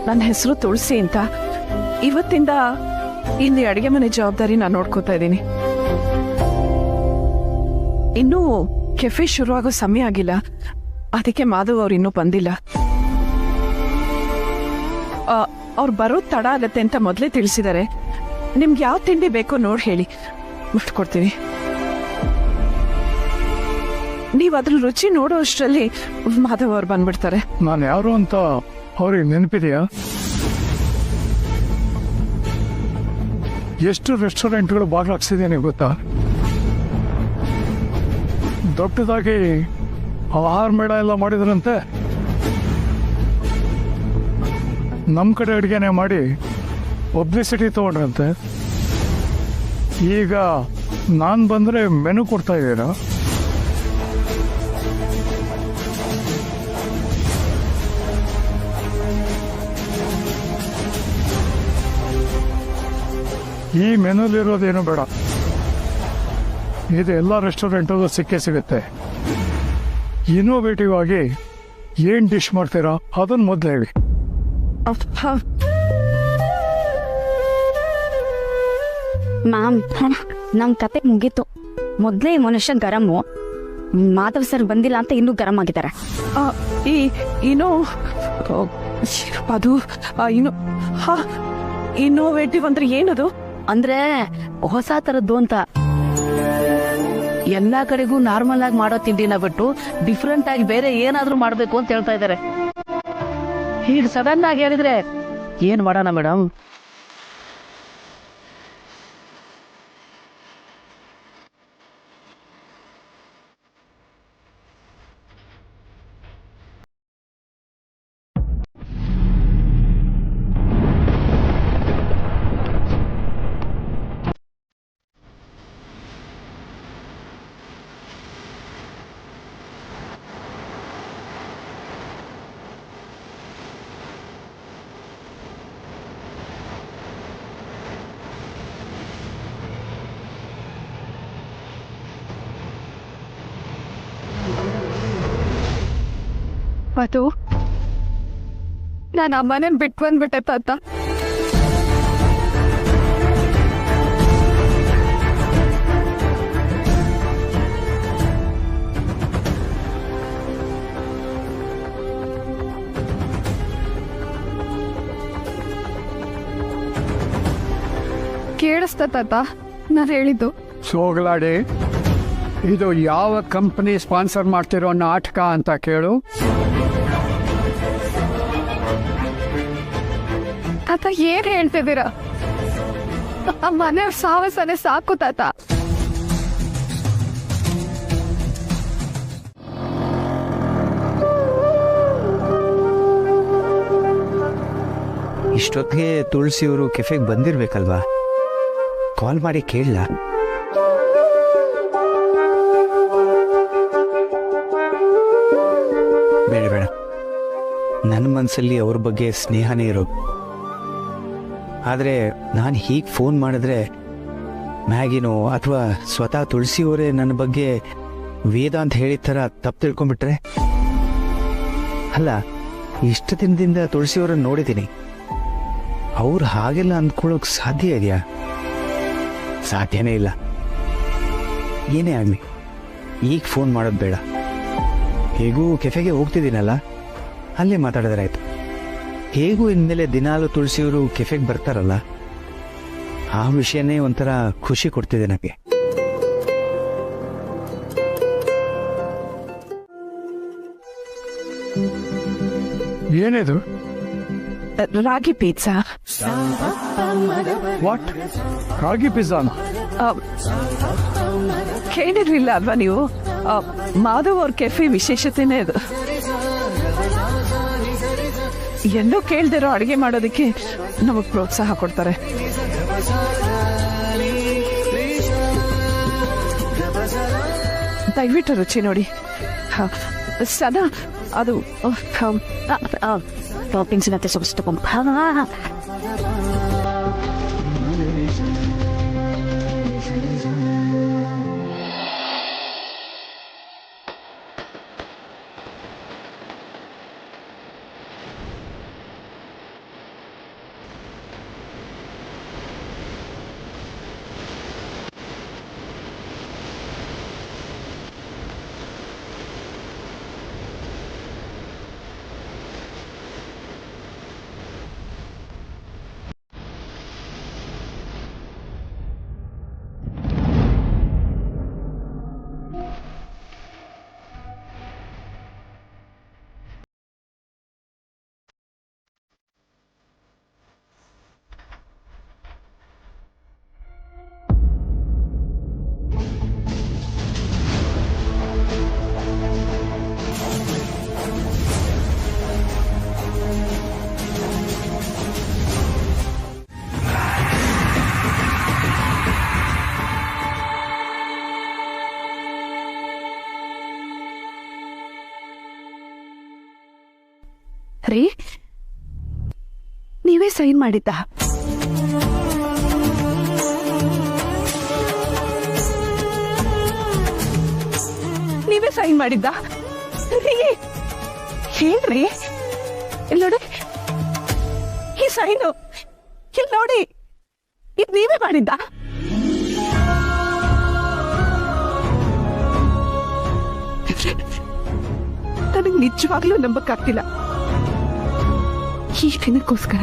ನನ್ನ ಹೆಸರು ತುಳಸಿ ಅಂತ. ಇವತ್ತಿಂದ ಇಲ್ಲಿ ಅಡುಗೆ ಮನೆ ಜವಾಬ್ದಾರಿ ನಾನು ನೋಡ್ಕೋತಾ ಇದ್ದೀನಿ. ಇನ್ನೂ ಕೆಫೆ ಶುರುವಾಗೋ ಸಮಯ ಆಗಿಲ್ಲ, ಅದಕ್ಕೆ ಮಾಧವ್ ಅವ್ರು ಇನ್ನೂ ಬಂದಿಲ್ಲ. ಅವ್ರು ಬರೋದು ತಡ ಆಗತ್ತೆ ಅಂತ ಮೊದಲೇ ತಿಳಿಸಿದ್ದಾರೆ. ನಿಮ್ಗೆ ಯಾವ ತಿಂಡಿ ಬೇಕೋ ನೋಡಿ ಹೇಳಿ, ಮುಟ್ಕೊಡ್ತೀನಿ. ನೀವು ಅದ್ರ ರುಚಿ ನೋಡೋ ಅಷ್ಟರಲ್ಲಿ ಮಾಧವ್ ಅವ್ರು ಬಂದ್ಬಿಡ್ತಾರೆ. ನಾನು ಯಾರು ಅಂತ ಅವ್ರಿಗೆ ನೆನಪಿದೆಯಾ? ಎಷ್ಟು ರೆಸ್ಟೋರೆಂಟ್ಗಳು ಬಾಗ್ಲಾಕ್ಸಿದ್ದೇನೆ ಗೊತ್ತಾ? ದೊಡ್ಡದಾಗಿ ಆಹಾರ ಮೇಳ ಎಲ್ಲ ಮಾಡಿದ್ರಂತೆ. ನಮ್ಮ ಕಡೆ ಅಡುಗೆನೆ ಮಾಡಿ ಪಬ್ಲಿಸಿಟಿ ತಗೊಂಡ್ರಂತೆ. ಈಗ ನಾನು ಬಂದರೆ ಮೆನು ಕೊಡ್ತಾ ಇದ್ದೀರಾ? ಈ ಮೆನುಲಿರೋದೇನು ಬೇಡ, ಇದು ಎಲ್ಲ ರೆಸ್ಟೋರೆಂಟಲ್ಲೂ ಸಿಕ್ಕೇ ಸಿಗುತ್ತೆ. ಇನ್ನೋವೇಟಿವ್ ಆಗಿ ಏನು ಡಿಶ್ ಮಾಡ್ತೀರಾ ಅದನ್ನು ಮೊದಲು ಹೇಳಿ. ಮ್ಯಾಮ್, ನಮ್ಮ ಕತೆ ಮುಗೀತು. ಮೊದಲೇ ಈ ಮನುಷ್ಯ ಗರಮು, ಮಾಧವ್ ಸರ್ ಬಂದಿಲ್ಲ ಅಂತ ಇನ್ನೂ ಗರಂ ಆಗಿದ್ದಾರೆ. ಅದು ಇನ್ನೋವೇಟಿವ್ ಅಂದ್ರೆ ಏನದು? ಅಂದ್ರೆ ಹೊಸ ತರದ್ದು ಅಂತ. ಎಲ್ಲಾ ಕಡೆಗೂ ನಾರ್ಮಲ್ ಆಗಿ ಮಾಡೋ ತಿಂಡಿನ ಬಿಟ್ಟು ಡಿಫ್ರೆಂಟ್ ಆಗಿ ಬೇರೆ ಏನಾದ್ರೂ ಮಾಡ್ಬೇಕು ಅಂತ ಹೇಳ್ತಾ ಇದ್ದಾರೆ. ಹೀಗೆ ಸಡನ್ ಆಗಿ ಹೇಳಿದ್ರೆ ಏನ್ ಮಾಡೋಣ ಮೇಡಮ್? ಅದು ನಾನು ಅಮ್ಮನೇ ಬಿಟ್ಟು ಬಂದ್ಬಿಟ್ಟೆ ತಾತ. ಕೇಳಿಸ್ತಾ ತಾತ ನಾನು ಹೇಳಿದ್ದು? ಸೋಗಲಾಡಿ, ಇದು ಯಾವ ಕಂಪನಿ ಸ್ಪಾನ್ಸರ್ ಮಾಡ್ತಿರೋ ನಾಟಕ ಅಂತ ಕೇಳು. ತಾತ ಏನ್ ಹೇಳ್ತಿದ್ದೀರಾ? ಮನೆ ಸಾವಸನೆ ಸಾಕು ತಾತ. ಇಷ್ಟೊತ್ತಿಗೆ ತುಳಸಿಯವರು ಕೆಫೆಗೆ ಬಂದಿರ್ಬೇಕಲ್ವಾ? ಕಾಲ್ ಮಾಡಿ ಕೇಳಲ್ಲ. ಬೇಡ ಬೇಡ, ನನ್ನ ಮನಸ್ಸಲ್ಲಿ ಅವ್ರ ಬಗ್ಗೆ ಸ್ನೇಹನೇ ಇರೋದು. ಆದರೆ ನಾನು ಹೀಗೆ ಫೋನ್ ಮಾಡಿದ್ರೆ ಮ್ಯಾಗಿನೋ ಅಥವಾ ಸ್ವತಃ ತುಳಸಿಯವರೇ ನನ್ನ ಬಗ್ಗೆ ವೇದ ಅಂತ ಹೇಳಿದ ಥರ ತಪ್ಪು ತಿಳ್ಕೊಂಡ್ಬಿಟ್ರೆ? ಅಲ್ಲ, ಇಷ್ಟು ದಿನದಿಂದ ತುಳಸಿಯವರನ್ನು ನೋಡಿದ್ದೀನಿ. ಅವ್ರು ಹಾಗೆಲ್ಲ ಅಂದ್ಕೊಳ್ಳೋಕೆ ಸಾಧ್ಯ ಇದೆಯಾ? ಸಾಧ್ಯನೇ ಇಲ್ಲ. ಏನೇ ಆಗಲಿ, ಈಗ ಫೋನ್ ಮಾಡೋದು ಬೇಡ. ಹೇಗೂ ಕೆಫೆಗೆ ಹೋಗ್ತಿದ್ದೀನಲ್ಲ, ಅಲ್ಲೇ ಮಾತಾಡಿದ್ರಾಯ್ತು. ಹೇಗೂ ಇನ್ಮೇಲೆ ದಿನಾಲು ತುಳಸಿಯವರು ಕೆಫೆಗೆ ಬರ್ತಾರಲ್ಲ, ಆ ವಿಷಯನೇ ಒಂಥರ ಖುಷಿ ಕೊಡ್ತಿದೆ ನನಗೆ. ಏನಿದು? ರಾಗಿ ಪಿಜ್ಜಾ. ವಾಟ್? ರಾಗಿ ಪಿಜ್ಜಾನ? ಕೇಳಿರ್ಲಿಲ್ಲ ಅಲ್ವಾ ನೀವು? ಮಾಧವ್ ಅವ್ರ ಕೆಫೆ ವಿಶೇಷತೆನೇ ಅದು. ಎಲ್ಲೂ ಕೇಳ್ದಿರೋ ಅಡುಗೆ ಮಾಡೋದಕ್ಕೆ ನಮಗ್ ಪ್ರೋತ್ಸಾಹ ಕೊಡ್ತಾರೆ. ದಯವಿಟ್ಟು ರುಚಿ ನೋಡಿ. ಸದಾ ಅದು ಟಾಪಿಂಗ್ಸ್ ಮತ್ತೆ ಸೊಗಸು ರೀ, ನೀವೇ ಸೈನ್ ಮಾಡಿದ್ದ? ನೀವೇ ಸೈನ್ ಮಾಡಿದ್ದ? ಹೇಳ್ರಿ, ಇಲ್ಲಿ ನೋಡಿ, ಈ ಸೈನು ಇಲ್ಲಿ ನೋಡಿ, ಇದು ನೀವೇ ಮಾಡಿದ್ದ? ನನಗೆ ನಿಜವಾಗ್ಲೂ ನಂಬಕ್ಕಾಗ್ತಿಲ್ಲ. ಈ ದಿನಕ್ಕೋಸ್ಕರ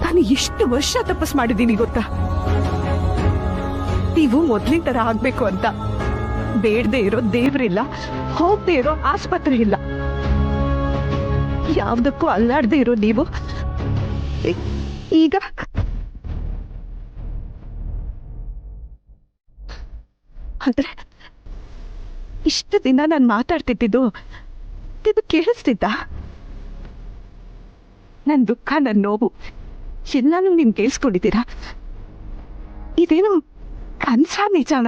ನಾನು ಎಷ್ಟು ವರ್ಷ ತಪಸ್ ಮಾಡಿದ್ದೀನಿ ಗೊತ್ತಾ? ನೀವು ಮೊದ್ಲಿನ ತರ ಆಗ್ಬೇಕು ಅಂತ. ಬೇಡದೆ ಇರೋ ದೇವ್ರಿಲ್ಲ, ಹೋಗದೆ ಇರೋ ಆಸ್ಪತ್ರೆ ಇಲ್ಲ, ಯಾವ್ದಕ್ಕೂ ಅಲ್ಲಾಡದೆ ಇರೋ ನೀವು ಈಗ ಅಂದ್ರೆ ಇಷ್ಟು ದಿನ ನಾನು ಮಾತಾಡ್ತಿದ್ದು ಇದು ಕೇಳಿಸ್ತಿದ್ದ? ನನ್ನ ದುಃಖ, ನನ್ನ ನೋವು ಎಲ್ಲಾನು ನೀನ್ ಕೇಳಿಸ್ಕೊಂಡಿದ್ದೀರಾ? ಇದೇನು ಕನ್ಸ ನಿಜಾನ?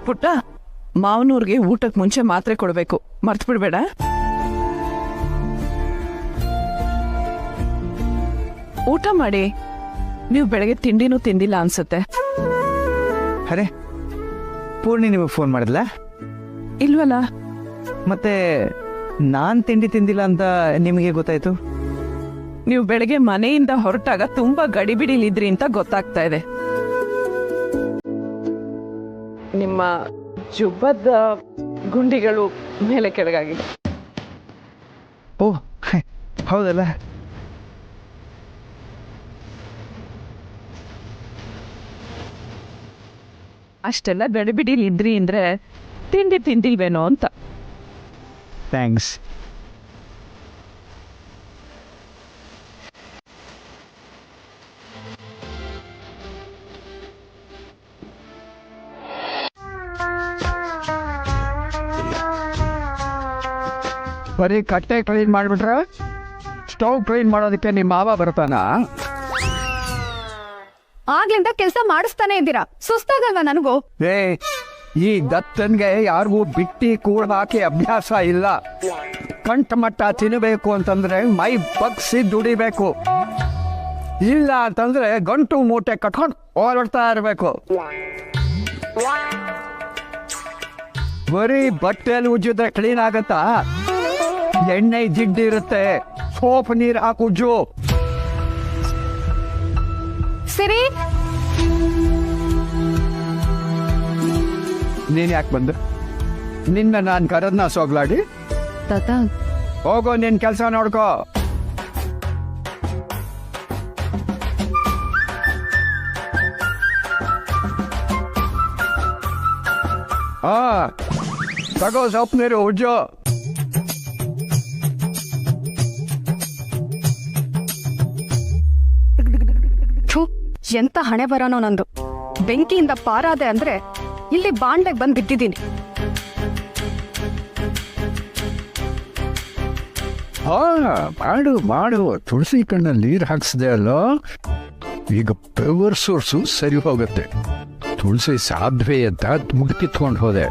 ಪುಟ್ಟ, ಮಾವನೂರ್ಗೆ ಊಟಕ್ಕೆ ಮುಂಚೆ ಮಾತ್ರೆ ಕೊಡ್ಬೇಕು, ಮರ್ತು ಬಿಡ್ಬೇಡ. ಊಟ ಮಾಡಿ. ನೀವು ಬೆಳಗ್ಗೆ ತಿಂಡಿನೂ ತಿಂದಿಲ್ಲ ಅನ್ಸುತ್ತೆ. ಅರೆ, ಪೂರ್ಣಿ ನಿಮಗೆ ಫೋನ್ ಮಾಡಿದ್ಲಾ? ಇಲ್ವಲ್ಲ. ಮತ್ತೆ ನಾನ್ ತಿಂಡಿ ತಿಂದಿಲ್ಲ ಅಂತ ನಿಮಗೆ ಗೊತ್ತಾಯ್ತು? ನೀವು ಬೆಳಗ್ಗೆ ಮನೆಯಿಂದ ಹೊರಟಾಗ ತುಂಬಾ ಗಡಿಬಿಡಿಲಿದ್ರಿ ಅಂತ ಗೊತ್ತಾಗ್ತಾ ಇದೆ. ನಿಮ್ಮ ಜುಬ್ಬದ ಗುಂಡಿಗಳು ಮೇಲೆ ಕೆಳಗಾಗಿದೆ. ಓ ಹೌದಲ್ಲ. ಅಷ್ಟೆಲ್ಲ ಗಡಿಬಿಡಿಲಿ ಇದ್ರಿ ಅಂದ್ರೆ ತಿಂಡಿ ತಿಂದಿಲ್ವೇನೋ ಅಂತ. ಥ್ಯಾಂಕ್ಸ್. ಬರೀ ಕಟ್ಟೆ ಕ್ಲೀನ್ ಮಾಡಿಬಿಟ್ರೆ ಸ್ಟವ್ ಕ್ಲೀನ್ ಮಾಡೋದಕ್ಕೆ ನಿಮ್ಮ ಮಾವ ಬರ್ತಾನ? ಆಗ್ಲಿಂದ ಕೆಲಸ ಮಾಡಿಸ್ತಾನೆ ಇದ್ದೀರಾ, ಸುಸ್ತಾಗಲ್ವಾ ನನಗೂ? ಈ ದತ್ತನ್ಗೆ ಯಾರಿಗೂ ಬಿಟ್ಟಿ ಕೂಡ ಹಾಕಿ ಅಭ್ಯಾಸ ಇಲ್ಲ. ಕಂಠ ಮಟ್ಟ ತಿನ್ನಬೇಕು ಅಂತಂದ್ರೆ ಮೈ ಬಗ್ಸಿ ದುಡಿಬೇಕು, ಇಲ್ಲ ಅಂತಂದ್ರೆ ಗಂಟು ಮೂಟೆ ಕಟ್ಕೊಂಡು ಓಡಾಡ್ತಾ ಇರಬೇಕು. ಬರೀ ಬಟ್ಟೆಯಲ್ಲಿ ಉಜ್ಜಿದ್ರೆ ಕ್ಲೀನ್ ಆಗತ್ತಾ? ಎಣ್ಣೆ ಜಿಡ್ಡಿರುತ್ತೆ, ಸೋಪ್ ನೀರು ಹಾಕಿ ಉಜ್ಜು. ಸರಿ, ನೀನ್ ಯಾಕೆ ಬಂದ? ನಿನ್ನ ನಾನು ಕರದ್ನ ಸೋಗ್ಲಾಡಿ? ತಾತ ಹೋಗೋ, ನಿನ್ ಕೆಲಸ ನೋಡ್ಕೋ. ತಗೋ ಸೊಪ್ಪು ನೀರು ಉಜ್ಜು. ಎಂತ ಹಣೆ ಬರೋನೋ ನಂದು. ಬೆಂಕಿಯಿಂದ ಪಾರಾದೆ ಅಂದ್ರೆ ಇಲ್ಲಿ ಬಾಂಡ್ಲೆಗ್ ಬಂದ್ ಬಿದ್ದಿದ್ದೀನಿ. ಮಾಡು ಮಾಡು. ತುಳಸಿ ಕಣ್ಣಲ್ಲಿ ನೀರು ಹಾಕ್ಸಿದೆ ಅಲ್ಲೋ, ಈಗ ಪವರ್ ಸೋರ್ಸು ಸರಿ ಹೋಗುತ್ತೆ. ತುಳಸಿ ಸಾಧ್ವೆ ಅಂತ ಮುಗಿತ್ಕೊಂಡು ಹೋದೆ,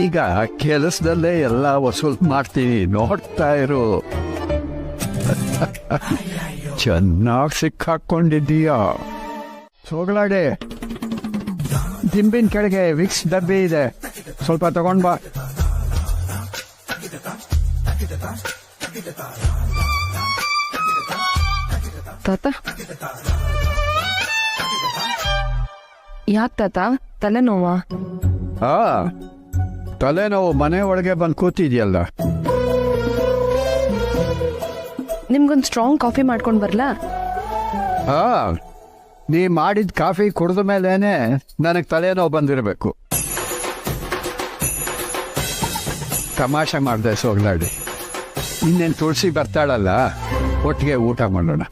ಈಗ ಕೆಲಸದಲ್ಲೇ ಎಲ್ಲ ವಸೂಲ್ ಮಾಡ್ತೀನಿ, ನೋಡ್ತಾ ಇರು. ಚೆನ್ನಾಗಿ ಸಿಕ್ಕಾಕೊಂಡಿದ್ದೀಯಾ? ಸೋಗಲಾಡೆ, ದಿಂಬಿನ ಕೆಳಗೆ ವಿಕ್ಸ್ ಡಬ್ಬಿ ಇದೆ, ಸ್ವಲ್ಪ ತಗೊಂಡ್ ಬಾ. ತಾತ ಯಾಕೆ ತಾತ ತಲೆನೋವಾ? ತಲೆನೋವು ಮನೆ ಒಳಗೆ ಬಂದು ಕೂತಿದ್ಯಲ್ಲ. ನಿಮ್ಗೊಂದು ಸ್ಟ್ರಾಂಗ್ ಕಾಫಿ ಮಾಡ್ಕೊಂಡು ಬರ್ಲಾ? ನೀ ಮಾಡಿದ ಕಾಫಿ ಕುಡಿದ ಮೇಲೇನೆ ನನಗೆ ತಲೆನೋವು ಬಂದಿರಬೇಕು. ತಮಾಷೆ ಮಾಡಿದೆ ಸೋಗ್ಲಾಡಿ. ಇನ್ನೇನು ತುಳಸಿ ಬರ್ತಾಳಲ್ಲ, ಒಟ್ಟಿಗೆ ಊಟ ಮಾಡೋಣ.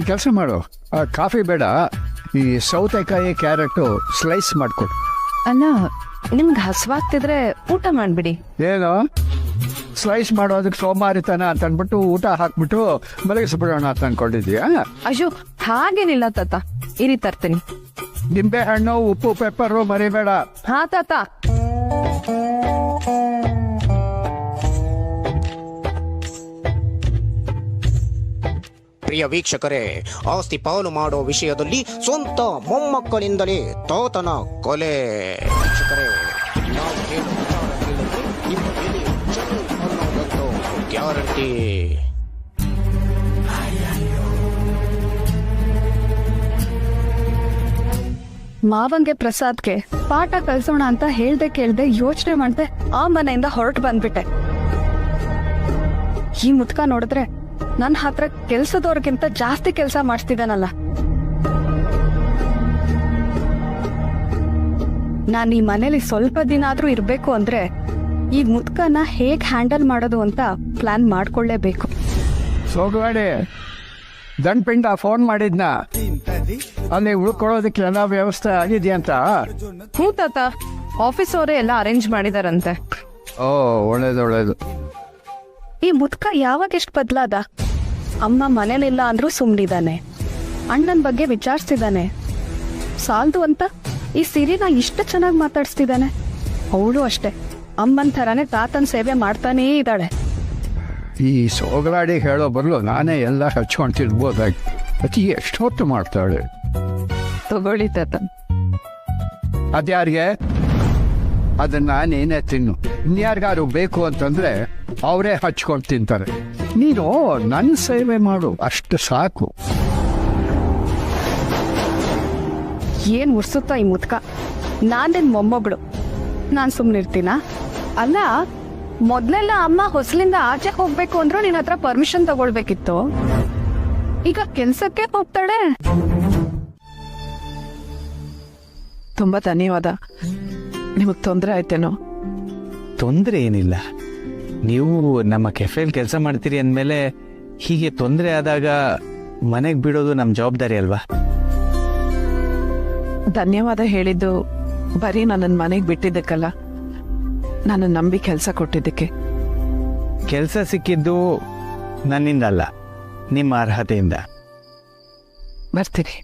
ಕೆಲಸ ಮಾಡು, ಕಾಫಿ ಬೇಡ, ಈ ಸೌತೆಕಾಯಿ ಕ್ಯಾರೆಟು ಸ್ಲೈಸ್ ಮಾಡ್ಕೊಡು. ಅಲ್ಲ, ನಿಮ್ಗೆ ಹಸುವಾಗ್ತಿದ್ರೆ ಊಟ ಮಾಡ್ಬಿಡಿ. ಏನು ಸ್ಲೈಸ್ ಮಾಡೋದಕ್ಕೆ ಸೋಮಾರಿತನ ಅಂತ ಅಂದ್ಬಿಟ್ಟು ಊಟ ಹಾಕ್ಬಿಟ್ಟು ಮಲಗಿಸ್ಬಿಡೋಣ ಅಂತ ಅನ್ಕೊಂಡಿದ್ಯಾ? ಅಯ್ಯೋ ಹಾಗೇನಿಲ್ಲ ತಾತ, ಇರಿ ತರ್ತೀನಿ. ನಿಂಬೆ ಹಣ್ಣು, ಉಪ್ಪು, ಪೆಪ್ಪರು ಮರಿಬೇಡ. ಹಾ ತಾತ. ಪ್ರಿಯ ವೀಕ್ಷಕರೇ, ಆಸ್ತಿ ಪಾಲು ಮಾಡೋ ವಿಷಯದಲ್ಲಿ ಸ್ವಂತ ಮೊಮ್ಮಕ್ಕಳಿಂದಲೇ ತಾತನ ಕೊಲೆ. ವೀಕ್ಷಕರೇ, ನಾವು ಹೇಳೋ ವಿಚಾರ ಕೇಳಿದ್ರೆ ನಿಮ್ಮ ಬೆಲೆ ಚಲು ಅನ್ನೋದಂತೂ ಗ್ಯಾರಂಟಿ. ಮಾವಂಗೆ ಪ್ರಸಾದ್ಗೆ ಪಾಠ ಕಲ್ಸೋಣ ಅಂತ ಹೇಳ್ದೆ ಕೇಳ್ದೆ ಯೋಚನೆ ಮಾಡ್ದೆ ಆ ಮನೆಯಿಂದ ಹೊರಟು ಬಂದ್ಬಿಟ್ಟೆ. ಈ ಮುದ್ಕ ನೋಡಿದ್ರೆ ನನ್ನ ಹತ್ರ ಕೆಲ್ಸದವ್ರಿಗಿಂತ ಜಾಸ್ತಿ ಕೆಲಸ ಮಾಡಿಸ್ತಿದ್ದಾನಲ್ಲ. ನಾನು ಈ ಮನೇಲಿ ಸ್ವಲ್ಪ ದಿನ ಆದ್ರೂ ಇರ್ಬೇಕು ಅಂದ್ರೆ ಈ ಮುದ್ಕನ ಹೇಗ್ ಹ್ಯಾಂಡಲ್ ಮಾಡೋದು ಅಂತ ಪ್ಲಾನ್ ಮಾಡ್ಕೊಳ್ಳೇಬೇಕು. ಸೋಗವಾಡಿ, ದಂಡ್ಪಿಂಡ ಫೋನ್ ಮಾಡಿದ್ನ, ಅಲ್ಲಿ ಉಳ್ಕೊಳ್ಳೋದಕ್ಕೆ ಎಲ್ಲ ವ್ಯವಸ್ಥೆ ಆಗಿದೆಯಂತ? ಹ್ಞೂ ತಾತ, ಆಫೀಸ್ ಅವರೇ ಎಲ್ಲ ಅರೇಂಜ್ ಮಾಡಿದಾರಂತೆ. ಓ, ಒಳ್ಳೇದು ಒಳ್ಳೇದು. ಈ ಮುದ್ಕ ಯಾವಾಗ ಎಷ್ಟು ಬದಲಾದ? ಅಮ್ಮ ಮನೇಲಿಲ್ಲ ಅಂದ್ರೂ ಸುಮ್ನಿದ್ದಾನೆ, ಅಣ್ಣನ ಬಗ್ಗೆ ವಿಚಾರಿಸ್ತಿದ್ದಾನೆ, ಸಾಲ್ದು ಅಂತ ಈ ಸಿರಿನ ಇಷ್ಟು ಚೆನ್ನಾಗಿ ಮಾತಾಡಿಸ್ತಿದ್ದಾನೆ. ಅವಳು ಅಷ್ಟೇ ಅಮ್ಮನ ಥರಾನೇ ತಾತನ ಸೇವೆ ಮಾಡ್ತಾನೇ ಇದ್ದಾಳೆ. ಈ ಸೋಗಲಾಡಿ ಹೇಳೋ ಬರಲು ನಾನೇ ಎಲ್ಲ ಹಚ್ಕೊಂಡು ತಿರ್ಬೋದಾಗಿ. ಅತಿ ಎಷ್ಟೊತ್ತು ಮಾಡ್ತಾಳೆ. ತಗೊಳ್ಳಿ ತಾತ. ಅದ್ಯಾರಿಗೆ? ಅದನ್ನ ನೀನೇ ತಿನ್ನು. ಇನ್ಯಾರಿಗಾರು ಬೇಕು ಅಂತಂದ್ರೆ ಅವರೇ ಹಚ್ಕೊಂಡು ತಿಂತಾರೆ. ನೀನು ನನ್ನ ಸೇವೆ ಮಾಡು, ಅಷ್ಟು ಸಾಕು. ಏನ್ ಉರ್ಸುತ್ತಾ ಈ ಮುದ್ಕ. ನಾನ್ ನಿನ್ ಮೊಮ್ಮೊಬ್ಳು, ನಾನ್ ಸುಮ್ನಿರ್ತೀನ? ಅಲ್ಲ, ಮೊದ್ಲೆಲ್ಲ ಅಮ್ಮ ಹೊಸಲಿಂದ ಆಚೆ ಹೋಗ್ಬೇಕು ಅಂದ್ರೂ ನಿನ್ನ ಹತ್ರ ಪರ್ಮಿಷನ್ ತಗೊಳ್ಬೇಕಿತ್ತು. ಈಗ ಕೆಲ್ಸಕ್ಕೆ ಹೋಗ್ತಾಳೆ. ತುಂಬಾ ಧನ್ಯವಾದ. ನಿಮಗ್ ತೊಂದರೆ ಆಯ್ತೇನೋ? ತೊಂದರೆ ಏನಿಲ್ಲ. ನೀವು ನಮ್ಮ ಕೆಫೆಲ್ ಕೆಲಸ ಮಾಡ್ತೀರಿ ಅಂದಮೇಲೆ ಹೀಗೆ ತೊಂದರೆ ಆದಾಗ ಮನೆಗೆ ಬಿಡೋದು ನಮ್ಮ ಜವಾಬ್ದಾರಿ ಅಲ್ವಾ? ಧನ್ಯವಾದ ಹೇಳಿದ್ದು ಬರೀ ನನ್ನನ್ನು ಮನೆಗೆ ಬಿಟ್ಟಿದ್ದಕ್ಕಲ್ಲ, ನನ್ನ ನಂಬಿ ಕೆಲಸ ಕೊಟ್ಟಿದ್ದಕ್ಕೆ. ಕೆಲಸ ಸಿಕ್ಕಿದ್ದು ನನ್ನಿಂದ ಅಲ್ಲ, ನಿಮ್ಮ ಅರ್ಹತೆಯಿಂದ. ಬರ್ತೀನಿ.